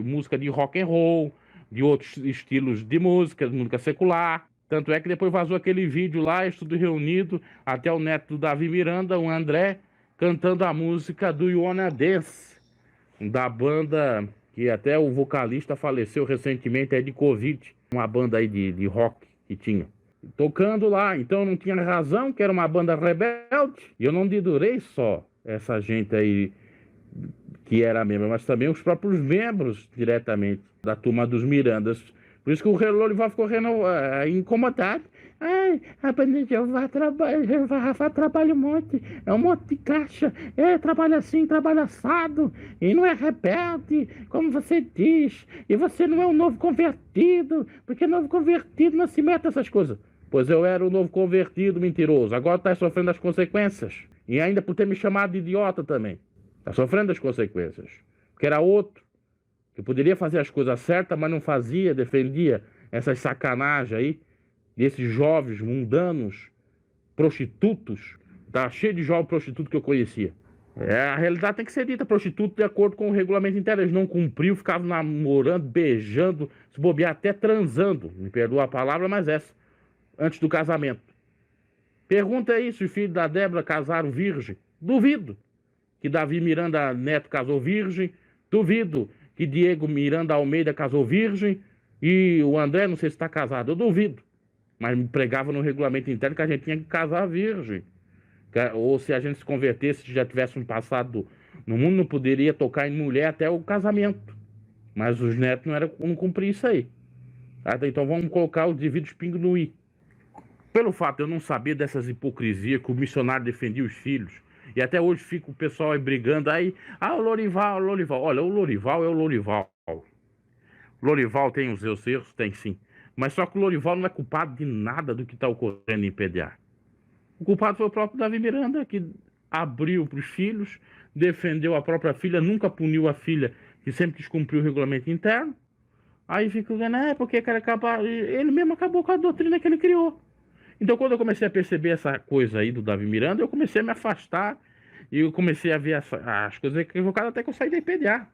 música de rock and roll, de outros estilos de música secular. Tanto é que depois vazou aquele vídeo lá, estudo reunido, até o neto do Davi Miranda, o André, cantando a música do You Wanna Dance, da banda que até o vocalista faleceu recentemente, é de Covid, uma banda aí de rock que tinha. Tocando lá, então não tinha razão, que era uma banda rebelde, e eu não dedurei só essa gente aí que era membro, mas também os próprios membros diretamente da turma dos Mirandas. Por isso que o Lorival ficou incomodado. Ai, a banda de Jeová trabalha um monte, é um monte de caixa, trabalha assim, trabalha assado, e não é rebelde, como você diz, e você não é um novo convertido, porque novo convertido não se mete essas coisas. Pois eu era o novo convertido mentiroso, agora está sofrendo as consequências, e ainda por ter me chamado de idiota também, está sofrendo as consequências, porque era outro, que poderia fazer as coisas certas, mas não fazia, defendia essas sacanagens aí, desses jovens mundanos, prostitutos. Tá cheio de jovens prostitutos que eu conhecia. A realidade tem que ser dita, prostituto de acordo com o regulamento interno. Eles não cumpriam, ficavam namorando, beijando, se bobear, até transando. Me perdoa a palavra, mas essa. Antes do casamento. Pergunta aí se os filhos da Débora casaram virgem. Duvido que Davi Miranda Neto casou virgem. Duvido que Diego Miranda Almeida casou virgem. E o André, não sei se está casado. Eu duvido. Mas me pregava no regulamento interno que a gente tinha que casar virgem. Ou se a gente se convertesse, se já tivesse um passado no mundo, não poderia tocar em mulher até o casamento. Mas os netos não cumpriam isso aí. Então vamos colocar os devidos pingos no i. Pelo fato de eu não saber dessas hipocrisias que o missionário defendia os filhos, e até hoje fica o pessoal aí brigando, aí, o Lorival. Olha, o Lorival é o Lorival. O Lorival tem os seus erros? Tem sim. Mas só que o Lorival não é culpado de nada do que está ocorrendo em PDA. O culpado foi o próprio Davi Miranda, que abriu para os filhos, defendeu a própria filha, nunca puniu a filha, que sempre descumpriu o regulamento interno. Aí fica dizendo, porque quer acabar. Ele mesmo acabou com a doutrina que ele criou. Então, quando eu comecei a perceber essa coisa aí do Davi Miranda, eu comecei a me afastar e eu comecei a ver as coisas equivocadas até que eu saí da IPDA.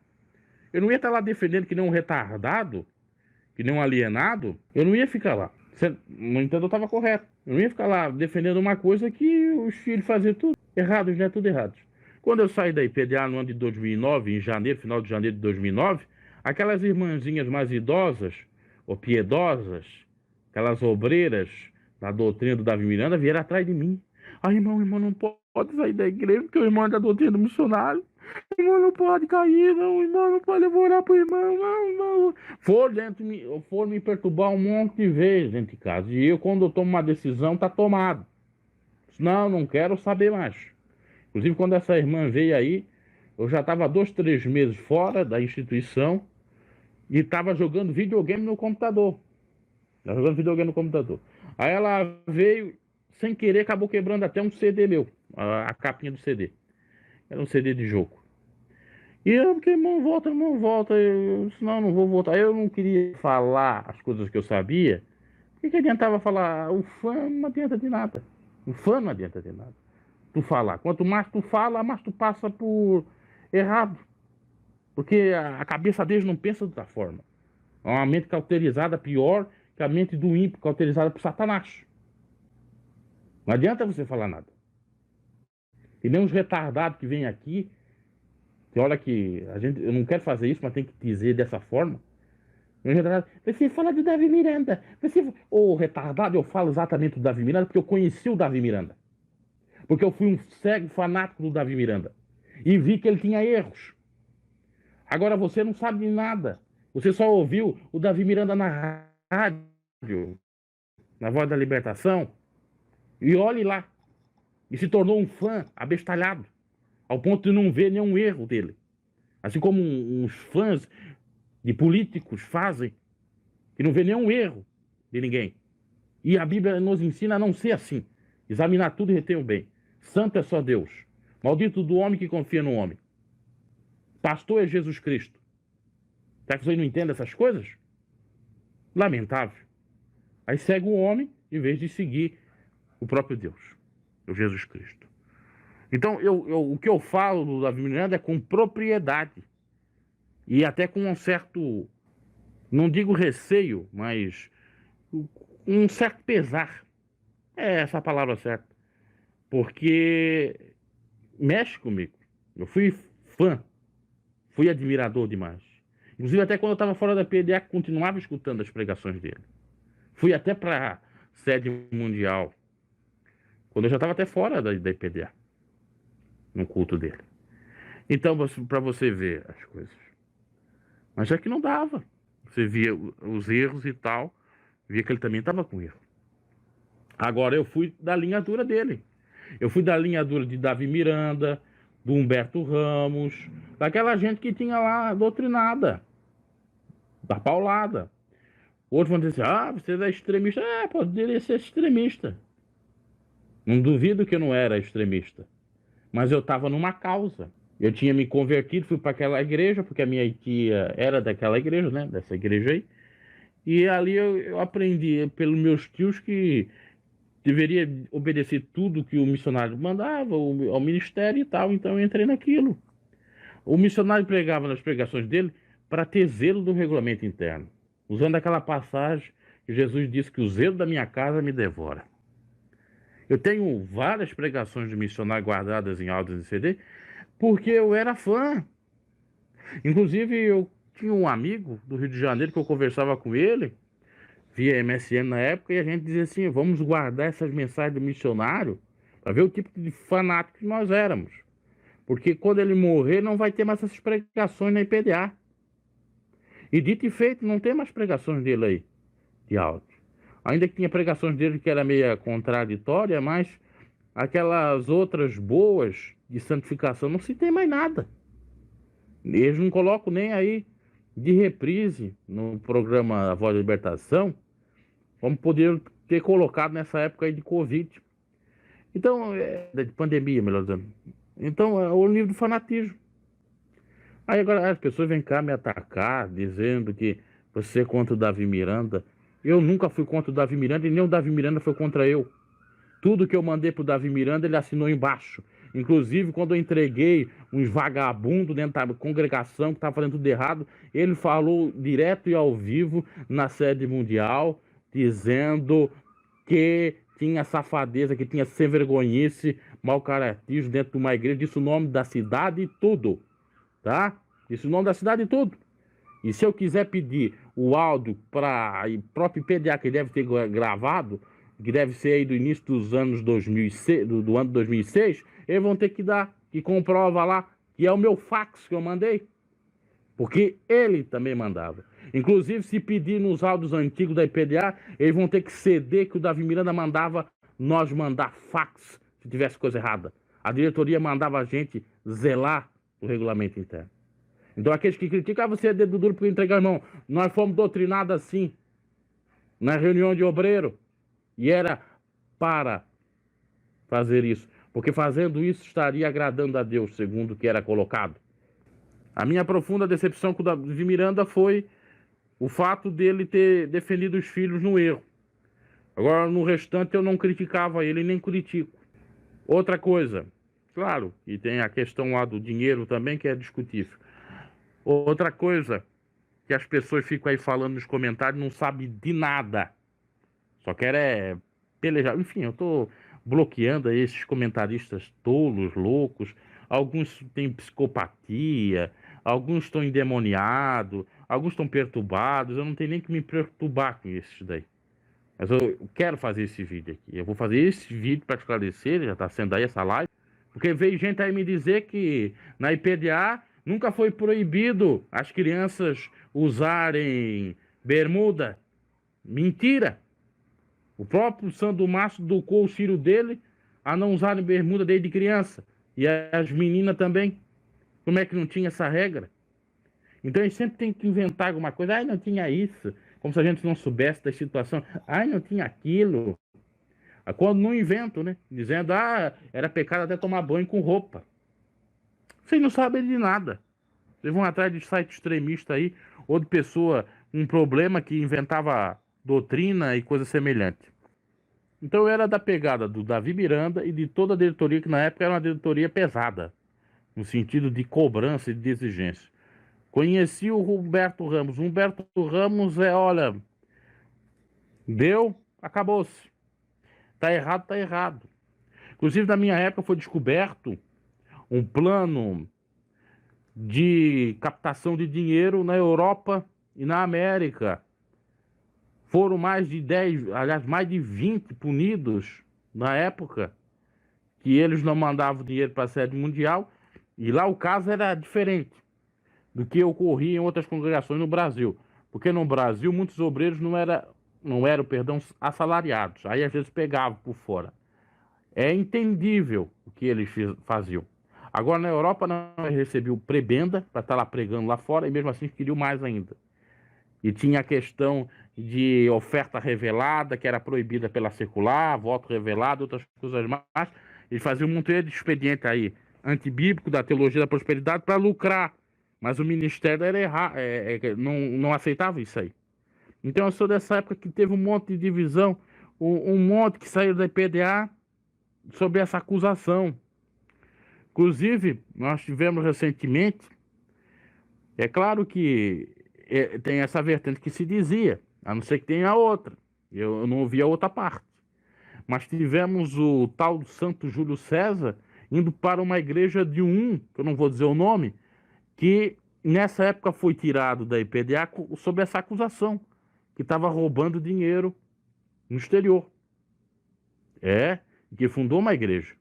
Eu não ia estar lá defendendo que nem um retardado, que nem um alienado, eu não ia ficar lá. No entanto, eu estava correto. Eu não ia ficar lá defendendo uma coisa que os filhos faziam tudo errado, já é tudo errado. Quando eu saí da IPDA no ano de 2009, em janeiro, final de janeiro de 2009, aquelas irmãzinhas mais idosas, ou piedosas, aquelas obreiras da doutrina do Davi Miranda, vieram atrás de mim. Irmão não pode sair da igreja, porque o irmão é da doutrina do missionário. O irmão não pode cair, não, o irmão não pode orar pro irmão, não. For me perturbar um monte de vezes dentro de casa. E eu, quando eu tomo uma decisão, tá tomado. Não quero saber mais. Inclusive, quando essa irmã veio aí, eu já estava 2, 3 meses fora da instituição e estava jogando videogame no computador. Aí ela veio, sem querer, acabou quebrando até um CD meu, a capinha do CD. Era um CD de jogo. E eu, porque irmão volta, eu disse, não vou voltar. Eu não queria falar as coisas que eu sabia. O que adiantava falar? O fã não adianta de nada. Tu falar. Quanto mais tu fala, mais tu passa por errado. Porque a cabeça deles não pensa de outra forma. É uma mente cauterizada pior que a mente do ímpio, cauterizada por Satanás. Não adianta você falar nada. E nem uns retardados que vêm aqui, que olha que eu não quero fazer isso, mas tem que dizer dessa forma. Você fala do Davi Miranda. Retardado, eu falo exatamente do Davi Miranda porque eu conheci o Davi Miranda. Porque eu fui um cego fanático do Davi Miranda. E vi que ele tinha erros. Agora você não sabe de nada. Você só ouviu o Davi Miranda na rádio, na Voz da Libertação, e olhe lá. E se tornou um fã abestalhado, ao ponto de não ver nenhum erro dele. Assim como uns fãs de políticos fazem, que não vê nenhum erro de ninguém. E a Bíblia nos ensina a não ser assim. Examinar tudo e reter o bem. Santo é só Deus. Maldito do homem que confia no homem. Pastor é Jesus Cristo. Será que vocês não entendem essas coisas? Lamentável. Aí segue o homem em vez de seguir o próprio Deus, o Jesus Cristo. Então, o que eu falo do Davi Miranda é com propriedade. E até com um certo, não digo receio, mas um certo pesar. É essa a palavra certa. Porque mexe comigo. Eu fui fã. Fui admirador demais. Inclusive, até quando eu estava fora da PDA, continuava escutando as pregações dele. Fui até para a sede mundial. Quando eu já estava até fora da IPDA. No culto dele. Então, para você ver as coisas. Mas é que não dava. Você via os erros e tal. Via que ele também estava com erro. Agora eu fui da linha dura dele. Eu fui da linha dura de Davi Miranda, do Humberto Ramos, daquela gente que tinha lá doutrinada, da paulada. Outros vão dizer assim, você é extremista. Poderia ser extremista. Não duvido que eu não era extremista. Mas eu estava numa causa. Eu tinha me convertido, fui para aquela igreja, porque a minha tia era daquela igreja, né? Dessa igreja aí. E ali eu aprendi pelos meus tios que deveria obedecer tudo que o missionário mandava, ao ministério e tal. Então eu entrei naquilo. O missionário pregava nas pregações dele para ter zelo do regulamento interno. Usando aquela passagem que Jesus disse que o zelo da minha casa me devora. Eu tenho várias pregações de missionário guardadas em áudios e CD, porque eu era fã. Inclusive, eu tinha um amigo do Rio de Janeiro que eu conversava com ele, via MSN na época, e a gente dizia assim, vamos guardar essas mensagens do missionário para ver o tipo de fanático que nós éramos. Porque quando ele morrer, não vai ter mais essas pregações na IPDA. E dito e feito, não tem mais pregações dele aí, de áudio. Ainda que tinha pregações dele que era meio contraditória, mas aquelas outras boas de santificação não se tem mais nada. Eles não colocam nem aí de reprise no programa A Voz da Libertação, como poderiam ter colocado nessa época aí de Covid. Então, de pandemia, melhor dizendo. Então, é o nível do fanatismo. Aí agora as pessoas vêm cá me atacar, dizendo que você é contra o Davi Miranda. Eu nunca fui contra o Davi Miranda e nem o Davi Miranda foi contra eu. Tudo que eu mandei pro Davi Miranda, ele assinou embaixo. Inclusive, quando eu entreguei uns vagabundos dentro da congregação que estavam fazendo tudo errado, ele falou direto e ao vivo na sede mundial, dizendo que tinha safadeza, que tinha sem vergonhice, mau caratismo dentro de uma igreja, disse o nome da cidade e tudo, tá? Disse o nome da cidade e tudo. E se eu quiser pedir o áudio para a própria IPDA, que deve ter gravado, que deve ser aí do início dos anos 2006, do ano 2006, eles vão ter que dar, que comprova lá, que é o meu fax que eu mandei. Porque ele também mandava. Inclusive, se pedir nos áudios antigos da IPDA, eles vão ter que ceder que o Davi Miranda mandava nós mandar fax, se tivesse coisa errada. A diretoria mandava a gente zelar o regulamento interno. Então, aqueles que criticam, você é dedo duro por entregar, irmão. Nós fomos doutrinados assim, na reunião de obreiro. E era para fazer isso. Porque fazendo isso estaria agradando a Deus, segundo o que era colocado. A minha profunda decepção com o Davi Miranda foi o fato dele ter defendido os filhos no erro. Agora, no restante, eu não criticava ele, nem critico. Outra coisa, claro, e tem a questão lá do dinheiro também, que é discutível. Outra coisa que as pessoas ficam aí falando nos comentários, não sabem de nada. Só querem pelejar. Enfim, eu tô bloqueando aí esses comentaristas tolos, loucos. Alguns têm psicopatia, alguns estão endemoniados, alguns estão perturbados. Eu não tenho nem que me perturbar com esses daí. Mas eu quero fazer esse vídeo aqui. Eu vou fazer esse vídeo para esclarecer, já está sendo aí essa live. Porque veio gente aí me dizer que na IPDA Nunca foi proibido as crianças usarem bermuda. Mentira! O próprio Sandro Márcio educou o filho dele a não usarem bermuda desde criança. E as meninas também. Como é que não tinha essa regra? Então eles sempre tem que inventar alguma coisa. Ai, não tinha isso. Como se a gente não soubesse da situação. Ai, não tinha aquilo. Quando não inventam, né? Dizendo, era pecado até tomar banho com roupa. Vocês não sabem de nada. Vocês vão atrás de site extremista aí, ou de pessoa, um problema que inventava doutrina e coisa semelhante. Então eu era da pegada do Davi Miranda e de toda a diretoria, que na época era uma diretoria pesada, no sentido de cobrança e de exigência. Conheci o Humberto Ramos. O Humberto Ramos olha, deu, acabou-se. Tá errado, tá errado. Inclusive, na minha época foi descoberto um plano de captação de dinheiro na Europa e na América. Foram mais de 10, aliás, mais de 20 punidos na época, que eles não mandavam dinheiro para a sede mundial, e lá o caso era diferente do que ocorria em outras congregações no Brasil. Porque no Brasil muitos obreiros não eram, assalariados. Aí às vezes pegavam por fora. É entendível o que eles faziam. Agora na Europa não recebeu prebenda para estar lá pregando lá fora, e mesmo assim queriam mais ainda. E tinha a questão de oferta revelada, que era proibida pela circular, voto revelado, outras coisas mais. Eles faziam um monte de expediente aí, antibíblico, da teologia da prosperidade, para lucrar. Mas o ministério era não aceitava isso aí. Então eu sou dessa época que teve um monte de divisão, um monte que saiu da IPDA sobre essa acusação. Inclusive, nós tivemos recentemente, é claro que tem essa vertente que se dizia, a não ser que tenha outra. Eu não ouvi a outra parte. Mas tivemos o tal Santo Júlio César indo para uma igreja que eu não vou dizer o nome, que nessa época foi tirado da IPDA sob essa acusação, que estava roubando dinheiro no exterior. Que fundou uma igreja.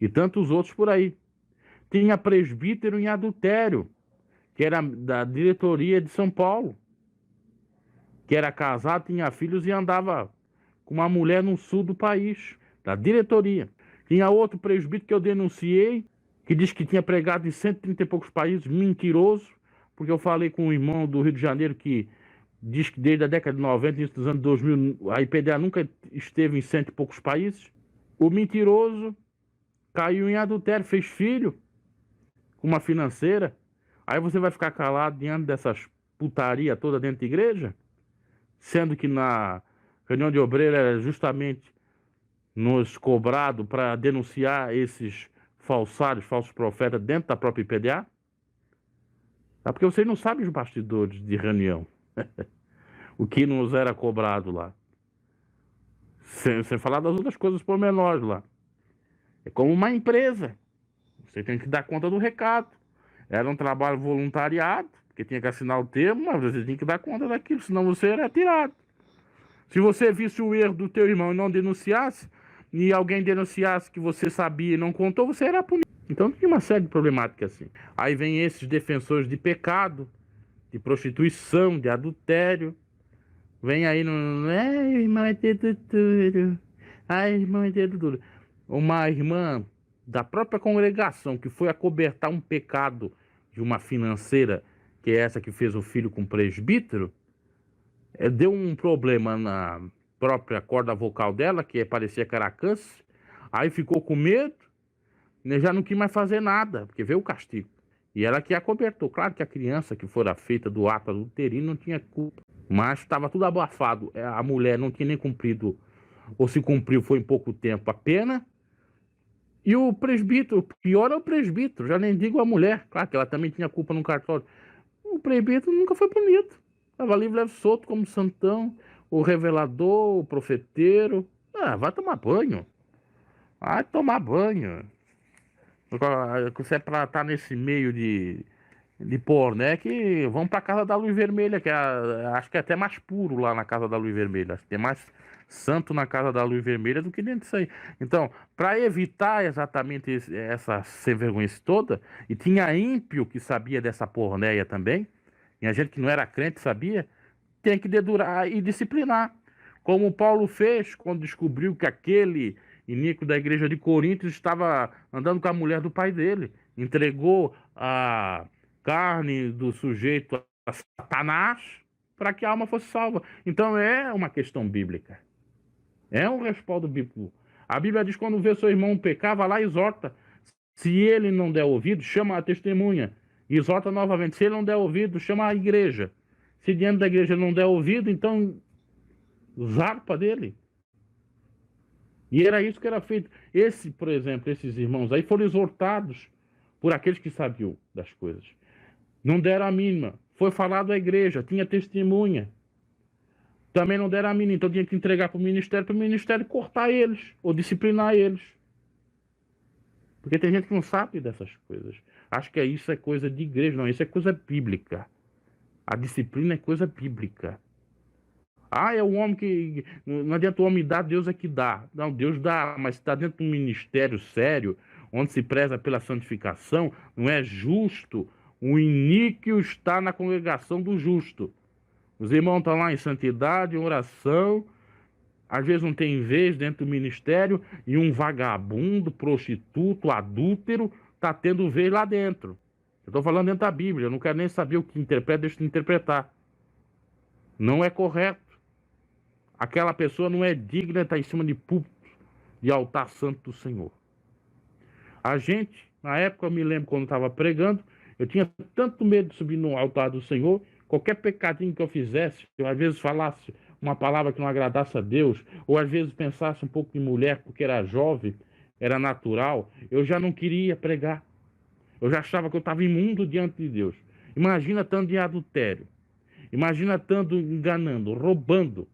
E tantos outros por aí. Tinha presbítero em adultério, que era da diretoria de São Paulo, que era casado, tinha filhos e andava com uma mulher no sul do país, da diretoria. Tinha outro presbítero que eu denunciei, que disse que tinha pregado em 130 e poucos países, mentiroso, porque eu falei com um irmão do Rio de Janeiro que diz que desde a década de 90, início dos anos 2000, a IPDA nunca esteve em 100 e poucos países. O mentiroso caiu em adultério, fez filho com uma financeira. Aí você vai ficar calado diante dessas putaria toda dentro da igreja? Sendo que na reunião de obreiro era justamente nos cobrado para denunciar esses falsários, falsos profetas dentro da própria IPDA? Porque vocês não sabem os bastidores de reunião. O que nos era cobrado lá. Sem falar das outras coisas pormenores lá. É como uma empresa. Você tem que dar conta do recado. Era um trabalho voluntariado, porque tinha que assinar o termo, mas você tinha que dar conta daquilo, senão você era tirado. Se você visse o erro do teu irmão e não denunciasse, e alguém denunciasse que você sabia e não contou, você era punido. Então tinha uma série de problemáticas assim. Aí vem esses defensores de pecado, de prostituição, de adultério. Vem aí no... irmão é dedo duro. Irmão é dedo duro. Uma irmã da própria congregação que foi acobertar um pecado de uma financeira, que é essa que fez o filho com presbítero, deu um problema na própria corda vocal dela, que parecia que era câncer. Aí ficou com medo, né, já não quis mais fazer nada, porque veio o castigo. E ela que acobertou. Claro que a criança que fora feita do ato adulterino não tinha culpa, mas estava tudo abafado. A mulher não tinha nem cumprido, ou se cumpriu foi em pouco tempo a pena. E o presbítero, pior é o presbítero, já nem digo a mulher, claro que ela também tinha culpa no cartório. O presbítero nunca foi punido. Estava livre, leve, solto como santão, o revelador, o profeteiro. Vai tomar banho. Vai tomar banho. Se é para estar nesse meio de de porné que vão para a Casa da Luz Vermelha, que acho que é até mais puro lá na Casa da Luz Vermelha. Acho que tem mais santo na Casa da Luz Vermelha do que dentro disso aí. Então, para evitar exatamente essa sem vergonha toda, e tinha ímpio que sabia dessa pornéia também, tinha gente que não era crente sabia, tem que dedurar e disciplinar. Como Paulo fez quando descobriu que aquele iníquo da igreja de Corinto estava andando com a mulher do pai dele. Entregou a carne do sujeito a Satanás para que a alma fosse salva. Então é uma questão bíblica. É um respaldo bíblico. A Bíblia diz que quando vê seu irmão pecar, vai lá e exorta. Se ele não der ouvido, chama a testemunha. Exorta novamente. Se ele não der ouvido, chama a igreja. Se diante da igreja não der ouvido, então zarpa dele. E era isso que era feito. Por exemplo, esses irmãos aí foram exortados por aqueles que sabiam das coisas. Não deram a mínima. Foi falado à igreja, tinha testemunha. Também não deram a mínima, então tinha que entregar para o ministério cortar eles, ou disciplinar eles. Porque tem gente que não sabe dessas coisas. Acho que isso é coisa de igreja, não, isso é coisa bíblica. A disciplina é coisa bíblica. É o homem que... Não adianta o homem dar, Deus é que dá. Não, Deus dá, mas está dentro de um ministério sério, onde se preza pela santificação, não é justo. O iníquo está na congregação do justo. Os irmãos estão lá em santidade, em oração, às vezes não tem vez dentro do ministério, e um vagabundo, prostituto, adúltero, está tendo vez lá dentro. Eu estou falando dentro da Bíblia, eu não quero nem saber o que interpreta, deixa eu interpretar. Não é correto. Aquela pessoa não é digna de estar em cima de púlpito, de altar santo do Senhor. A gente, na época, eu me lembro quando estava pregando, eu tinha tanto medo de subir no altar do Senhor, qualquer pecadinho que eu fizesse, eu às vezes falasse uma palavra que não agradasse a Deus, ou às vezes pensasse um pouco em mulher porque era jovem, era natural, eu já não queria pregar. Eu já achava que eu estava imundo diante de Deus. Imagina estando em adultério. Imagina estando enganando, roubando.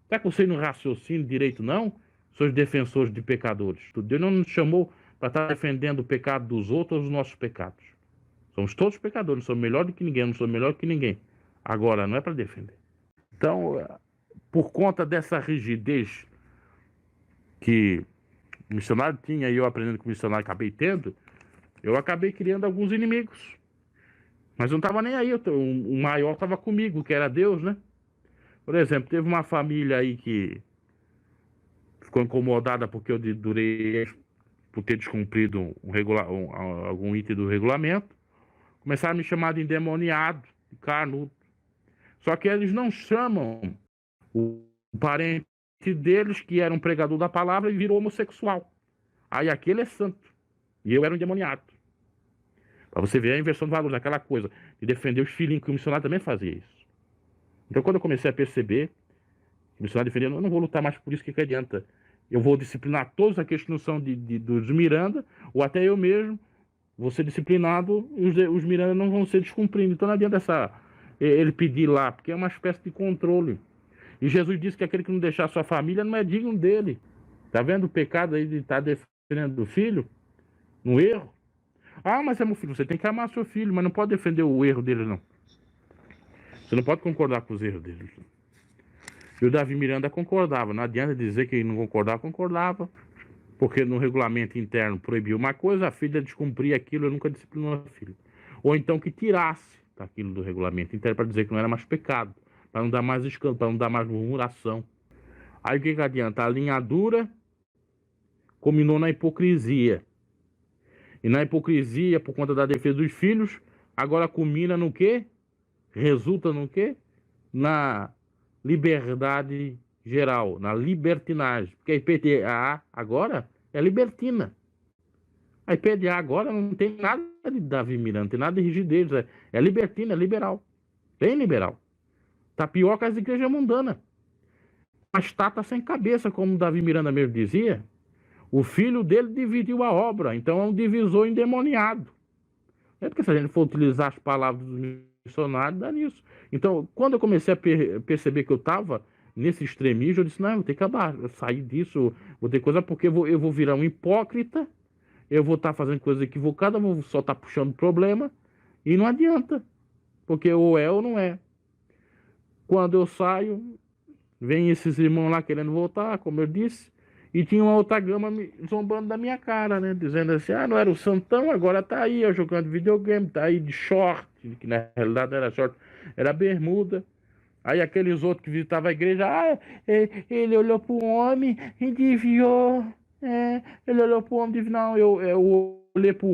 Será que você não raciocina direito, não? Sois defensores de pecadores. Deus não nos chamou para estar defendendo o pecado dos outros ou os nossos pecados. Somos todos pecadores, não somos melhor do que ninguém, não somos melhor que ninguém. Agora, não é para defender. Então, por conta dessa rigidez que o missionário tinha e eu aprendendo com o missionário acabei tendo, eu acabei criando alguns inimigos. Mas eu não estava nem aí, o maior estava comigo, que era Deus, né? Por exemplo, teve uma família aí que ficou incomodada porque eu durei por ter descumprido algum item do regulamento. Começaram a me chamar de endemoniado, de carnudo. Só que eles não chamam o parente deles, que era um pregador da palavra, e virou homossexual. Aí aquele é santo. E eu era um endemoniado. Para você ver a inversão de valores, aquela coisa de defender os filhinhos, que o missionário também fazia isso. Então, quando eu comecei a perceber que o missionário defendendo, eu não vou lutar mais por isso, que adianta? Eu vou disciplinar todos aqueles que não são dos Miranda, ou até eu mesmo vou ser disciplinado, e os Miranda não vão ser descumprindo. Então, não adianta ele pedir lá, porque é uma espécie de controle. E Jesus disse que aquele que não deixar sua família não é digno dele. Está vendo o pecado aí de estar defendendo o filho? No erro? Mas é meu filho, você tem que amar seu filho, mas não pode defender o erro dele, não. Você não pode concordar com os erros dele. E o Davi Miranda concordava. Não adianta dizer que ele não concordava. Porque no regulamento interno proibiu uma coisa, a filha descumpria aquilo, eu nunca disciplinou a filha. Ou então que tirasse aquilo do regulamento interno para dizer que não era mais pecado, para não dar mais escândalo, para não dar mais murmuração. Aí o que adianta? A linha dura culminou na hipocrisia. E na hipocrisia, por conta da defesa dos filhos, agora culmina no quê? Resulta no quê? Na liberdade geral, na libertinagem. Porque a IPDA agora é libertina. A IPDA agora não tem nada de Davi Miranda, não tem nada de rigidez. É libertina, é liberal. Bem liberal. Tá pior que as igrejas mundanas. Uma estátua sem cabeça, como Davi Miranda mesmo dizia. O filho dele dividiu a obra, então é um divisor endemoniado. É porque se a gente for utilizar as palavras dos missionários, dá nisso. Então, quando eu comecei a perceber que eu estava nesse extremismo, eu disse, não, eu vou ter que acabar, sair disso, vou ter coisa, porque eu vou virar um hipócrita, eu vou estar fazendo coisa equivocada, vou só estar puxando problema, E não adianta, porque ou é ou não é. Quando eu saio, vem esses irmãos lá querendo voltar, como eu disse, e tinha uma outra gama zombando da minha cara, né? Dizendo assim, não era o Santão, agora tá aí, ó, jogando videogame, tá aí de short, que na realidade não era short, era bermuda. Aí aqueles outros que visitavam a igreja, ele olhou pro homem e desviou. Ele olhou pro homem e desviou. Não, eu olhei pro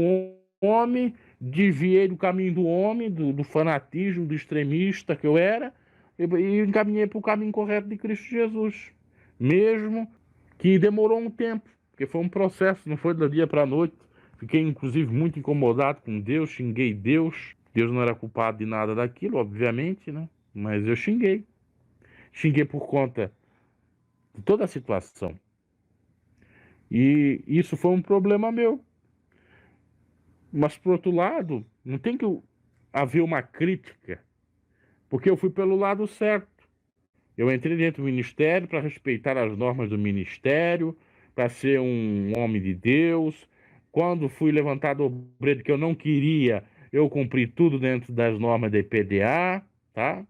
homem, desviei do caminho do homem, do fanatismo, do extremista que eu era, e encaminhei pro caminho correto de Cristo Jesus. Mesmo que demorou um tempo, porque foi um processo, não foi do dia para a noite. Fiquei, inclusive, muito incomodado com Deus, xinguei Deus. Deus não era culpado de nada daquilo, obviamente, né? Mas eu xinguei. Xinguei por conta de toda a situação. E isso foi um problema meu. Mas, por outro lado, não tem que haver uma crítica, porque eu fui pelo lado certo. Eu entrei dentro do ministério para respeitar as normas do ministério, para ser um homem de Deus. Quando fui levantado obreiro que eu não queria, eu cumpri tudo dentro das normas da EPDA, tá?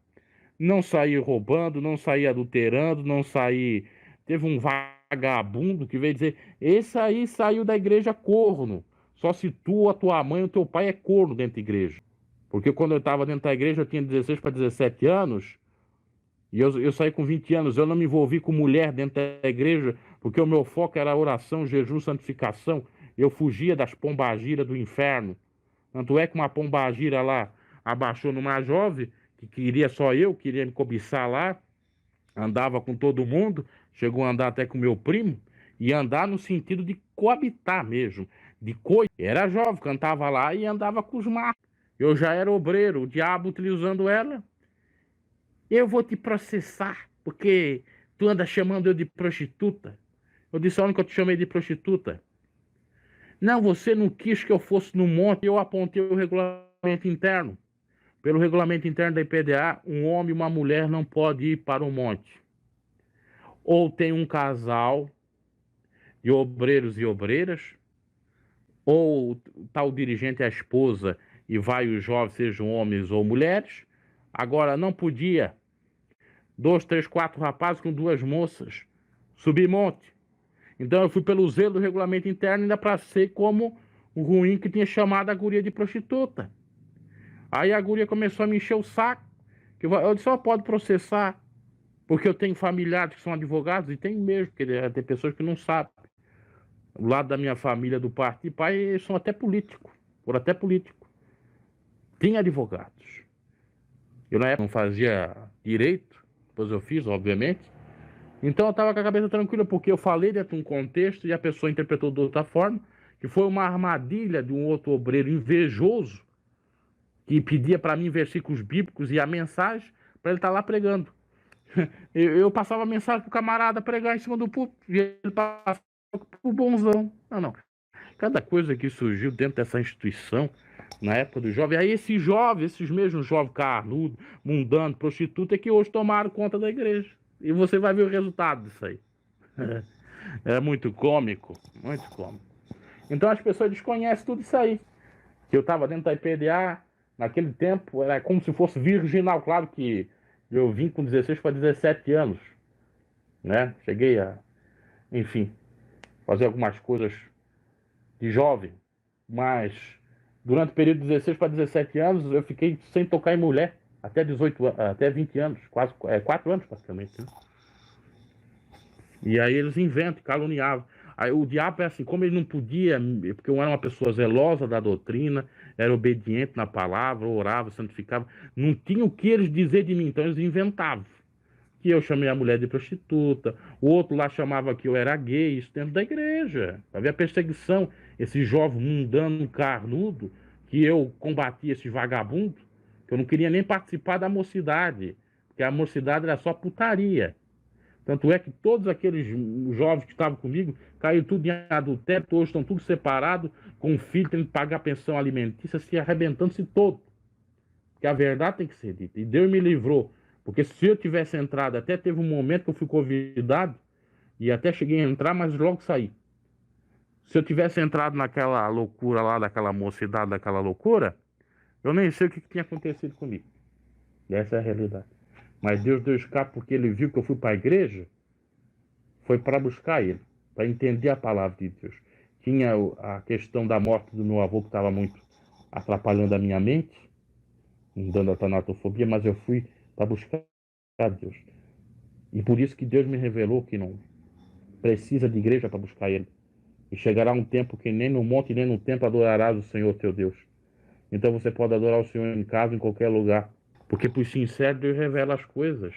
Não saí roubando, não saí adulterando, não saí... Teve um vagabundo que veio dizer, esse aí saiu da igreja corno. Só se tu, a tua mãe, o teu pai é corno dentro da igreja. Porque quando eu estava dentro da igreja, eu tinha 16 para 17 anos, e eu saí com 20 anos. Eu não me envolvi com mulher dentro da igreja, porque o meu foco era oração, jejum, santificação. Eu fugia das pombagiras do inferno. Tanto é que uma pombagira lá abaixou numa jovem, que queria só eu, queria me cobiçar lá, andava com todo mundo, chegou a andar até com meu primo, e andar no sentido de coabitar mesmo, de coisa. Era jovem, cantava lá e andava com os machos. Eu já era obreiro, o diabo utilizando ela. Eu vou te processar, porque tu anda chamando eu de prostituta. Eu disse, onde que eu te chamei de prostituta? Não, você não quis que eu fosse no monte, eu apontei o regulamento interno. Pelo regulamento interno da IPDA, um homem e uma mulher não podem ir para o monte. Ou tem um casal de obreiros e obreiras, ou tal dirigente é a esposa e vai os jovens, sejam homens ou mulheres. Agora, não podia 2, 3, 4 rapazes com 2 moças subir monte. Então eu fui pelo zelo do regulamento interno, ainda para ser como o ruim que tinha chamado a guria de prostituta. Aí a guria começou a me encher o saco. Eu disse, só pode processar, porque eu tenho familiares que são advogados, e tem mesmo, porque tem pessoas que não sabem. Do lado da minha família, do parte de pai, eles são até políticos, foram até políticos. Tem advogados. Eu na época não fazia direito, depois eu fiz, obviamente. Então eu estava com a cabeça tranquila, porque eu falei dentro de um contexto e a pessoa interpretou de outra forma, que foi uma armadilha de um outro obreiro invejoso, que pedia para mim versículos bíblicos e a mensagem para ele estar lá pregando. Eu passava a mensagem para o camarada pregar em cima do púlpito e ele passava pro bonzão. Não. Cada coisa que surgiu dentro dessa instituição, na época do jovem, aí esses jovens, esses mesmos jovens carnudos, mundano, prostituta, é que hoje tomaram conta da igreja. E você vai ver o resultado disso aí. É muito cômico, muito cômico. Então as pessoas desconhecem tudo isso aí. Que eu estava dentro da IPDA, naquele tempo, era como se fosse virginal. Claro que eu vim com 16 para 17 anos, né? Cheguei a, enfim, fazer algumas coisas de jovem, mas durante o período de 16 para 17 anos eu fiquei sem tocar em mulher até 20 anos, quase 4 anos praticamente, né? E aí eles inventam, caluniavam. Aí o diabo é assim, como ele não podia, porque eu era uma pessoa zelosa da doutrina, era obediente na palavra, orava, santificava, não tinha o que eles dizer de mim, então eles inventavam. Que eu chamei a mulher de prostituta, o outro lá chamava que eu era gay, isso dentro da igreja. Havia perseguição, esse jovem mundano, carnudo, que eu combatia esses vagabundos, que eu não queria nem participar da mocidade, porque a mocidade era só putaria. Tanto é que todos aqueles jovens que estavam comigo caíram tudo em adultério, hoje estão tudo separados, com filho, tendo que pagar pensão alimentícia, se arrebentando-se todo. Porque a verdade tem que ser dita. E Deus me livrou. Porque se eu tivesse entrado, até teve um momento que eu fui convidado, e até cheguei a entrar, mas logo saí. Se eu tivesse entrado naquela loucura lá, daquela mocidade, daquela loucura, Eu nem sei o que tinha acontecido comigo. Essa é a realidade. Mas Deus deu escape porque ele viu que eu fui para a igreja, foi para buscar ele, para entender a palavra de Deus. Tinha a questão da morte do meu avô que estava muito atrapalhando a minha mente, me dando a tanatofobia, mas eu fui para buscar Deus. E por isso que Deus me revelou que não precisa de igreja para buscar ele. E chegará um tempo que nem no monte nem no templo adorarás o Senhor teu Deus. Então você pode adorar o Senhor em casa, em qualquer lugar. Porque por sincero Deus revela as coisas.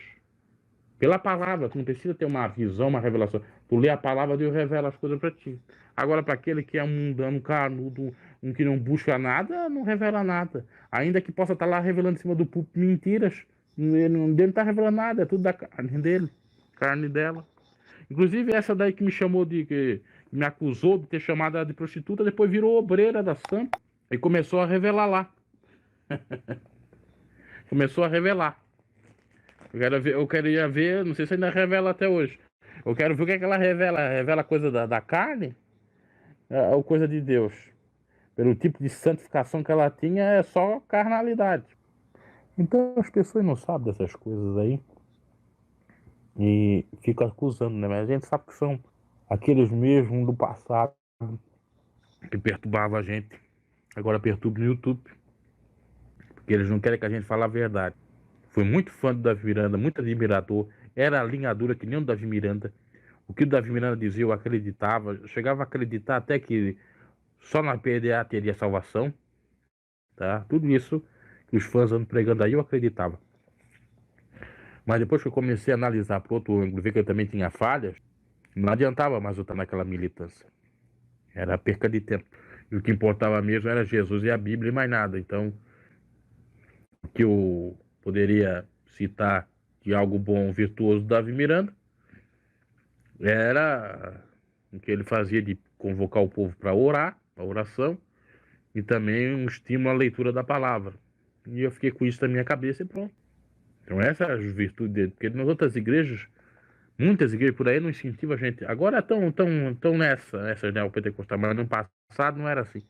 Pela palavra, tu não precisa ter uma visão, uma revelação. Tu lê a palavra, Deus revela as coisas para ti. Agora, para aquele que é um mundano, carnudo, um que não busca nada, não revela nada. Ainda que possa estar lá revelando em cima do púlpito mentiras, ele não está revelando nada, é tudo da carne dele, carne dela. Inclusive essa daí que me chamou que me acusou de ter chamado ela de prostituta, depois virou obreira da santa e começou a revelar lá. Começou a revelar. Eu queria ver, não sei se ainda revela até hoje. Eu quero ver o que é que ela revela. Revela coisa da carne ou coisa de Deus? Pelo tipo de santificação que ela tinha, é só carnalidade. Então as pessoas não sabem dessas coisas aí e ficam acusando, né? Mas a gente sabe que são aqueles mesmos do passado que perturbavam a gente. Agora perturba no YouTube, porque eles não querem que a gente fale a verdade. Fui muito fã do Davi Miranda, muito admirador. Era a linha dura que nem o Davi Miranda. O que o Davi Miranda dizia, eu acreditava. Eu chegava a acreditar até que só na PDA teria salvação. Tá? Tudo isso que os fãs andam pregando aí, eu acreditava. Mas depois que eu comecei a analisar por outro ângulo, ver que eu também tinha falhas, não adiantava mais eu estar naquela militância. Era perca de tempo. E o que importava mesmo era Jesus e a Bíblia e mais nada. Então, o que eu poderia citar de algo bom, virtuoso do Davi Miranda, era o que ele fazia de convocar o povo para orar, a oração, e também um estímulo à leitura da palavra. E eu fiquei com isso na minha cabeça e pronto. Então essa é a virtude dele, porque nas outras igrejas, muitas igrejas por aí não incentivam a gente. Agora estão nessas neopentecostais, mas no passado não era assim.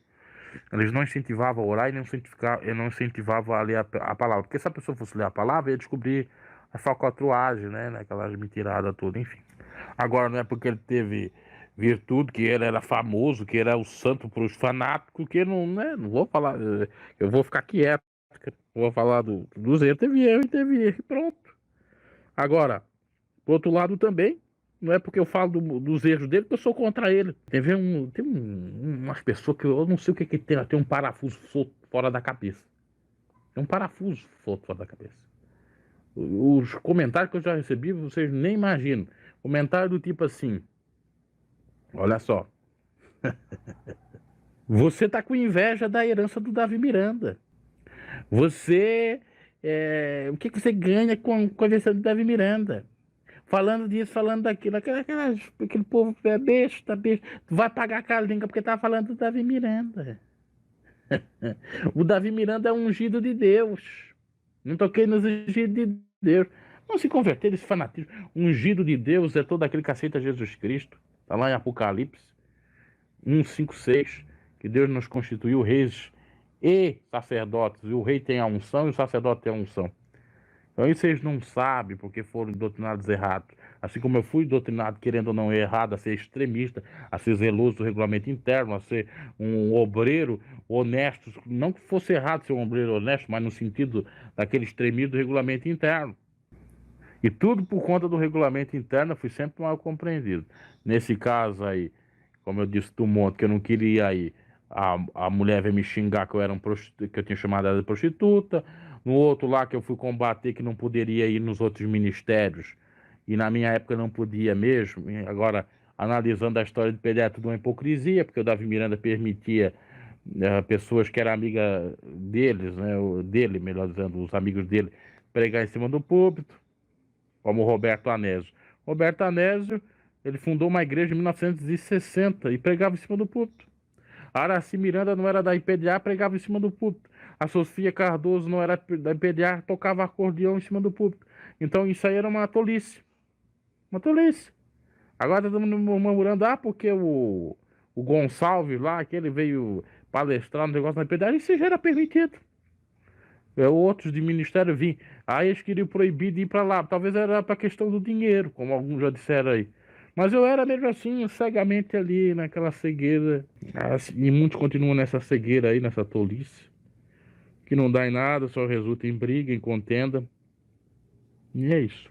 Eles não incentivavam a orar e não incentivavam a ler a palavra. Porque se a pessoa fosse ler a palavra, ia descobrir a falcatruagem, né? Aquelas mentiradas todas, enfim. Agora não é porque ele teve virtude, que ele era famoso, que ele era o santo para os fanáticos, que não, né? Não vou falar, eu vou ficar quieto. Vou falar dos erros, teve erro e teve erro, pronto. Agora, por outro lado também, não é porque eu falo dos erros dele que eu sou contra ele. Tem umas pessoas que eu não sei o que tem. Tem um parafuso solto fora da cabeça. Tem um parafuso solto fora da cabeça. Os comentários que eu já recebi, vocês nem imaginam. Comentário do tipo assim: olha só. Você tá com inveja da herança do Davi Miranda. Você... o que você ganha com a herança do Davi Miranda? Falando disso, falando daquilo. Aquele povo é besta. Vai pagar a língua porque tá falando do Davi Miranda. O Davi Miranda é um ungido de Deus. Não toquei nos ungidos de Deus. Não se converter esse fanatismo. Ungido de Deus é todo aquele que aceita Jesus Cristo. Está lá em Apocalipse 1:5-6. Que Deus nos constituiu reis e sacerdotes. E o rei tem a unção e o sacerdote tem a unção. Então isso vocês não sabem porque foram doutrinados errados. Assim como eu fui doutrinado, querendo ou não, errado, a ser extremista, a ser zeloso do regulamento interno, a ser um obreiro honesto. Não que fosse errado ser um obreiro honesto, mas no sentido daquele extremismo do regulamento interno. E tudo por conta do regulamento interno, eu fui sempre mal compreendido. Nesse caso aí, como eu disse do monte, que eu não queria ir, a mulher veio me xingar que eu tinha chamado ela de prostituta. No outro lá que eu fui combater que não poderia ir nos outros ministérios. E na minha época não podia mesmo. E agora, analisando a história de Pelé, é tudo uma hipocrisia, porque o Davi Miranda permitia pessoas que eram amigas deles, né, dele, melhor dizendo, os amigos dele, pregar em cima do púlpito, como o Roberto Anésio. Roberto Anésio, ele fundou uma igreja em 1960 e pregava em cima do púlpito. A Araci Miranda não era da IPDA, pregava em cima do púlpito. A Sofia Cardoso não era da IPDA, tocava acordeão em cima do púlpito. Então isso aí era uma tolice. Uma tolice. Agora estamos murmurando, porque o Gonçalves lá, que ele veio palestrar no negócio da IPDA, isso já era permitido. outros de ministério vim. Aí eles queriam proibir de ir para lá. Talvez era para questão do dinheiro, como alguns já disseram aí. Mas eu era mesmo assim, cegamente ali, naquela cegueira. E muitos continuam nessa cegueira aí, nessa tolice. Que não dá em nada, só resulta em briga, em contenda. E é isso.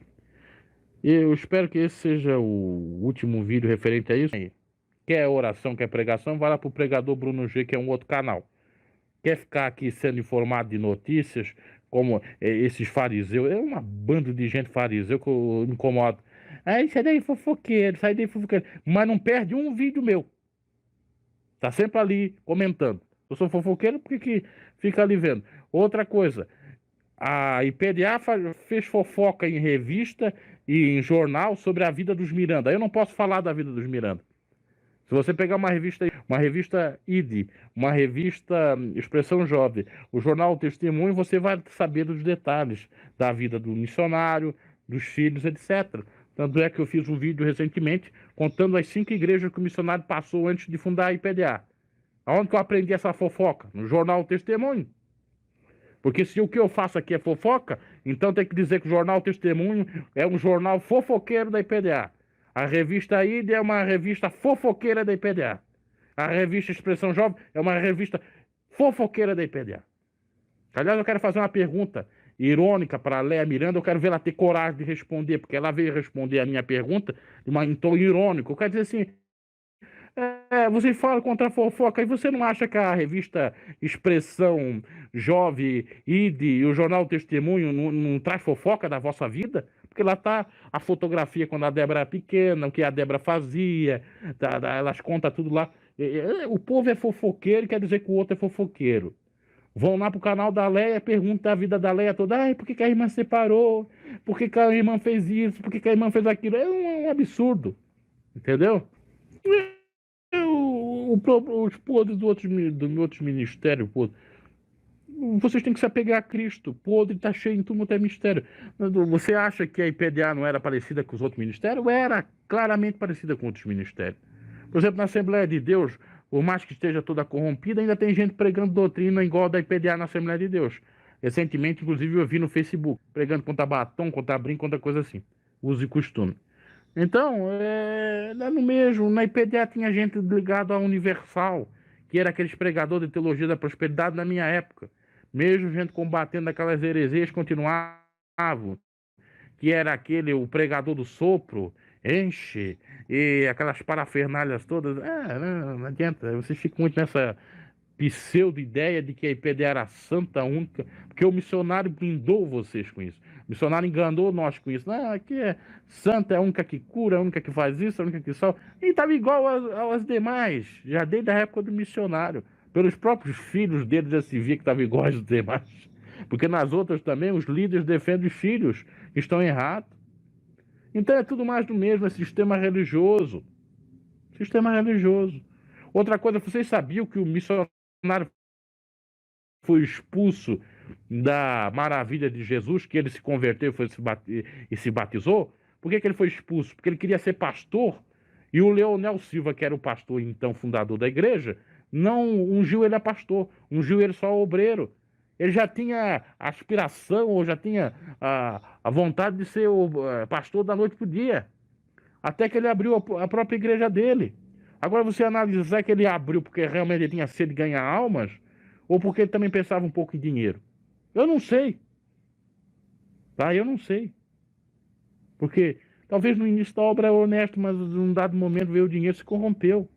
Eu espero que esse seja o último vídeo referente a isso. Quer oração, quer pregação, vai lá pro pregador Bruno G, que é um outro canal. Quer ficar aqui sendo informado de notícias, como esses fariseus, é uma banda de gente fariseu que eu me incomodo. Aí sai daí fofoqueiro, sai daí fofoqueiro. Mas não perde um vídeo meu. Tá sempre ali comentando. Eu sou fofoqueiro porque que fica ali vendo. Outra coisa, a IPDA fez fofoca em revista e em jornal sobre a vida dos Miranda. Eu não posso falar da vida dos Miranda. Se você pegar uma revista ID, uma revista Expressão Jovem, o jornal Testemunho, você vai saber dos detalhes da vida do missionário, dos filhos, etc. Tanto é que eu fiz um vídeo recentemente contando as 5 igrejas que o missionário passou antes de fundar a IPDA. Aonde que eu aprendi essa fofoca? No jornal Testemunho. Porque se o que eu faço aqui é fofoca, então tem que dizer que o jornal Testemunho é um jornal fofoqueiro da IPDA. A revista ID é uma revista fofoqueira da IPDA. A revista Expressão Jovem é uma revista fofoqueira da IPDA. Aliás, eu quero fazer uma pergunta irônica para a Léa Miranda. Eu quero ver ela ter coragem de responder, porque ela veio responder a minha pergunta em tom irônico. Eu quero dizer assim, você fala contra a fofoca e você não acha que a revista Expressão Jovem, ID e o jornal Testemunho não traz fofoca da vossa vida? Porque lá tá a fotografia quando a Débora era pequena, o que a Débora fazia, elas contam tudo lá. O povo é fofoqueiro, quer dizer que o outro é fofoqueiro. Vão lá pro canal da Leia, perguntam a vida da Leia toda. Por que a irmã separou? Por que a irmã fez isso? Por que a irmã fez aquilo? É um absurdo. Entendeu? Os podres do outros ministérios, podre. Vocês têm que se apegar a Cristo. Podre está cheio em tudo até mistério. Você acha que a IPDA não era parecida com os outros ministérios? Era claramente parecida com outros ministérios. Por exemplo, na Assembleia de Deus, por mais que esteja toda corrompida, ainda tem gente pregando doutrina igual a da IPDA na Assembleia de Deus. Recentemente, inclusive, eu vi no Facebook, pregando contra batom, contra brinco, contra coisa assim. Uso e costume. Então, no mesmo, na IPDA tinha gente ligada à Universal, que era aqueles pregadores de teologia da prosperidade na minha época. Mesmo gente combatendo aquelas heresias, continuavam. Que era o pregador do sopro, enche, e aquelas parafernálias todas. Não adianta, vocês ficam muito nessa pseudo-ideia de que a IPDA era santa, única, porque o missionário blindou vocês com isso. O missionário enganou nós com isso. Não, aqui é santa, é a única que cura, é a única que faz isso, é a única que salva. E estava igual aos demais, já desde a época do missionário. Pelos próprios filhos deles já se via que estava igual aos demais. Porque nas outras também os líderes defendem os filhos que estão errados. Então é tudo mais do mesmo, é sistema religioso. Sistema religioso. Outra coisa, vocês sabiam que o missionário foi expulso da maravilha de Jesus, que ele se converteu e se batizou? Por que ele foi expulso? Porque ele queria ser pastor, e o Leonel Silva, que era o pastor então fundador da igreja, não ungiu ele a pastor, ungiu ele só a obreiro. Ele já tinha aspiração, ou já tinha a vontade de ser o pastor da noite para o dia. Até que ele abriu a própria igreja dele. Agora você analisar que ele abriu porque realmente ele tinha sede de ganhar almas, ou porque ele também pensava um pouco em dinheiro. Eu não sei. Tá? Eu não sei. Porque talvez no início da obra era honesto, mas num dado momento veio o dinheiro e se corrompeu.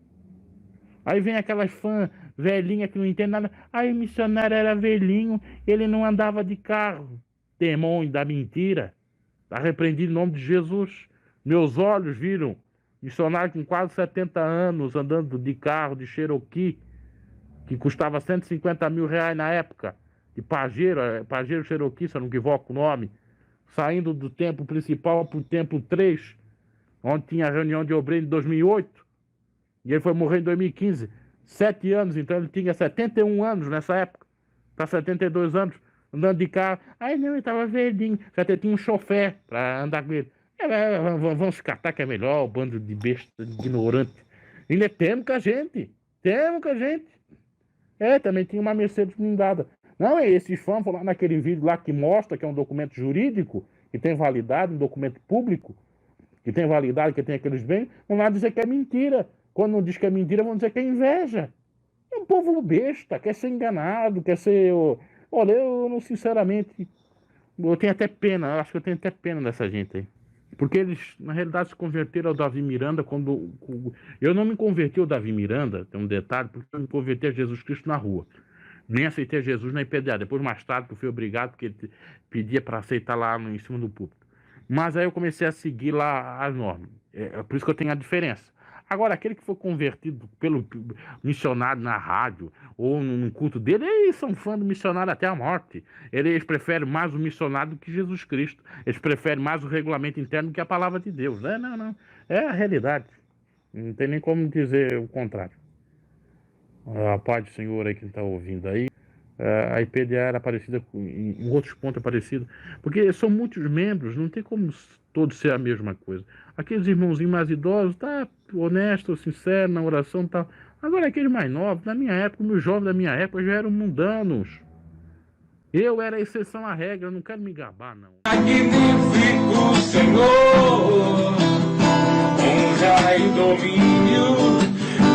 Aí vem aquelas fãs velhinhas que não entendem nada. Aí o missionário era velhinho, ele não andava de carro. Demônio da mentira. Está repreendido em nome de Jesus. Meus olhos viram missionário com quase 70 anos andando de carro, de Cherokee, que custava 150 mil reais na época, de Pajero Cherokee, se eu não equivoco o nome, saindo do templo principal para o templo 3, onde tinha a reunião de obreiros em 2008, e ele foi morrer em 2015, 7 anos, então ele tinha 71 anos nessa época, para 72 anos, andando de carro. Aí não, ele estava velhinho, já tinha um chofer para andar com ele. Vamos se catar que é melhor, o bando de besta, de ignorante. Ainda temos com a gente. Também tinha uma Mercedes blindada. Não, esses fãs vão lá naquele vídeo lá que mostra que é um documento jurídico, que tem validade, um documento público, que tem validade, que tem aqueles bens, vão lá dizer que é mentira. Quando não diz que é mentira, vão dizer que é inveja. É um povo besta, quer ser enganado, quer ser... Olha, eu não, sinceramente, eu tenho até pena, eu acho que eu tenho até pena dessa gente aí. Porque eles, na realidade, se converteram ao Davi Miranda quando... Eu não me converti ao Davi Miranda, tem um detalhe, porque eu me converti a Jesus Cristo na rua. Nem aceitei Jesus na IPDA. Depois, mais tarde, que eu fui obrigado, porque ele pedia para aceitar lá em cima do púlpito. Mas aí eu comecei a seguir lá as normas. É por isso que eu tenho a diferença. Agora, aquele que foi convertido pelo missionário na rádio ou no culto dele, eles são fãs do missionário até a morte. Eles preferem mais o missionário do que Jesus Cristo. Eles preferem mais o regulamento interno do que a palavra de Deus. Não. É a realidade. Não tem nem como dizer o contrário. A paz do Senhor aí que está ouvindo aí. A IPDA era parecida, em outros pontos é parecida, porque são muitos membros, não tem como todos ser a mesma coisa. Aqueles irmãozinhos mais idosos, tá honesto, sincero na oração e tal. Agora aqueles mais novos, na minha época, meus jovens da minha época já eram mundanos. Eu era a exceção à regra, eu não quero me gabar, não. Magnífico Senhor, honra e domínio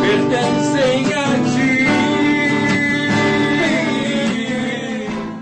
pertencem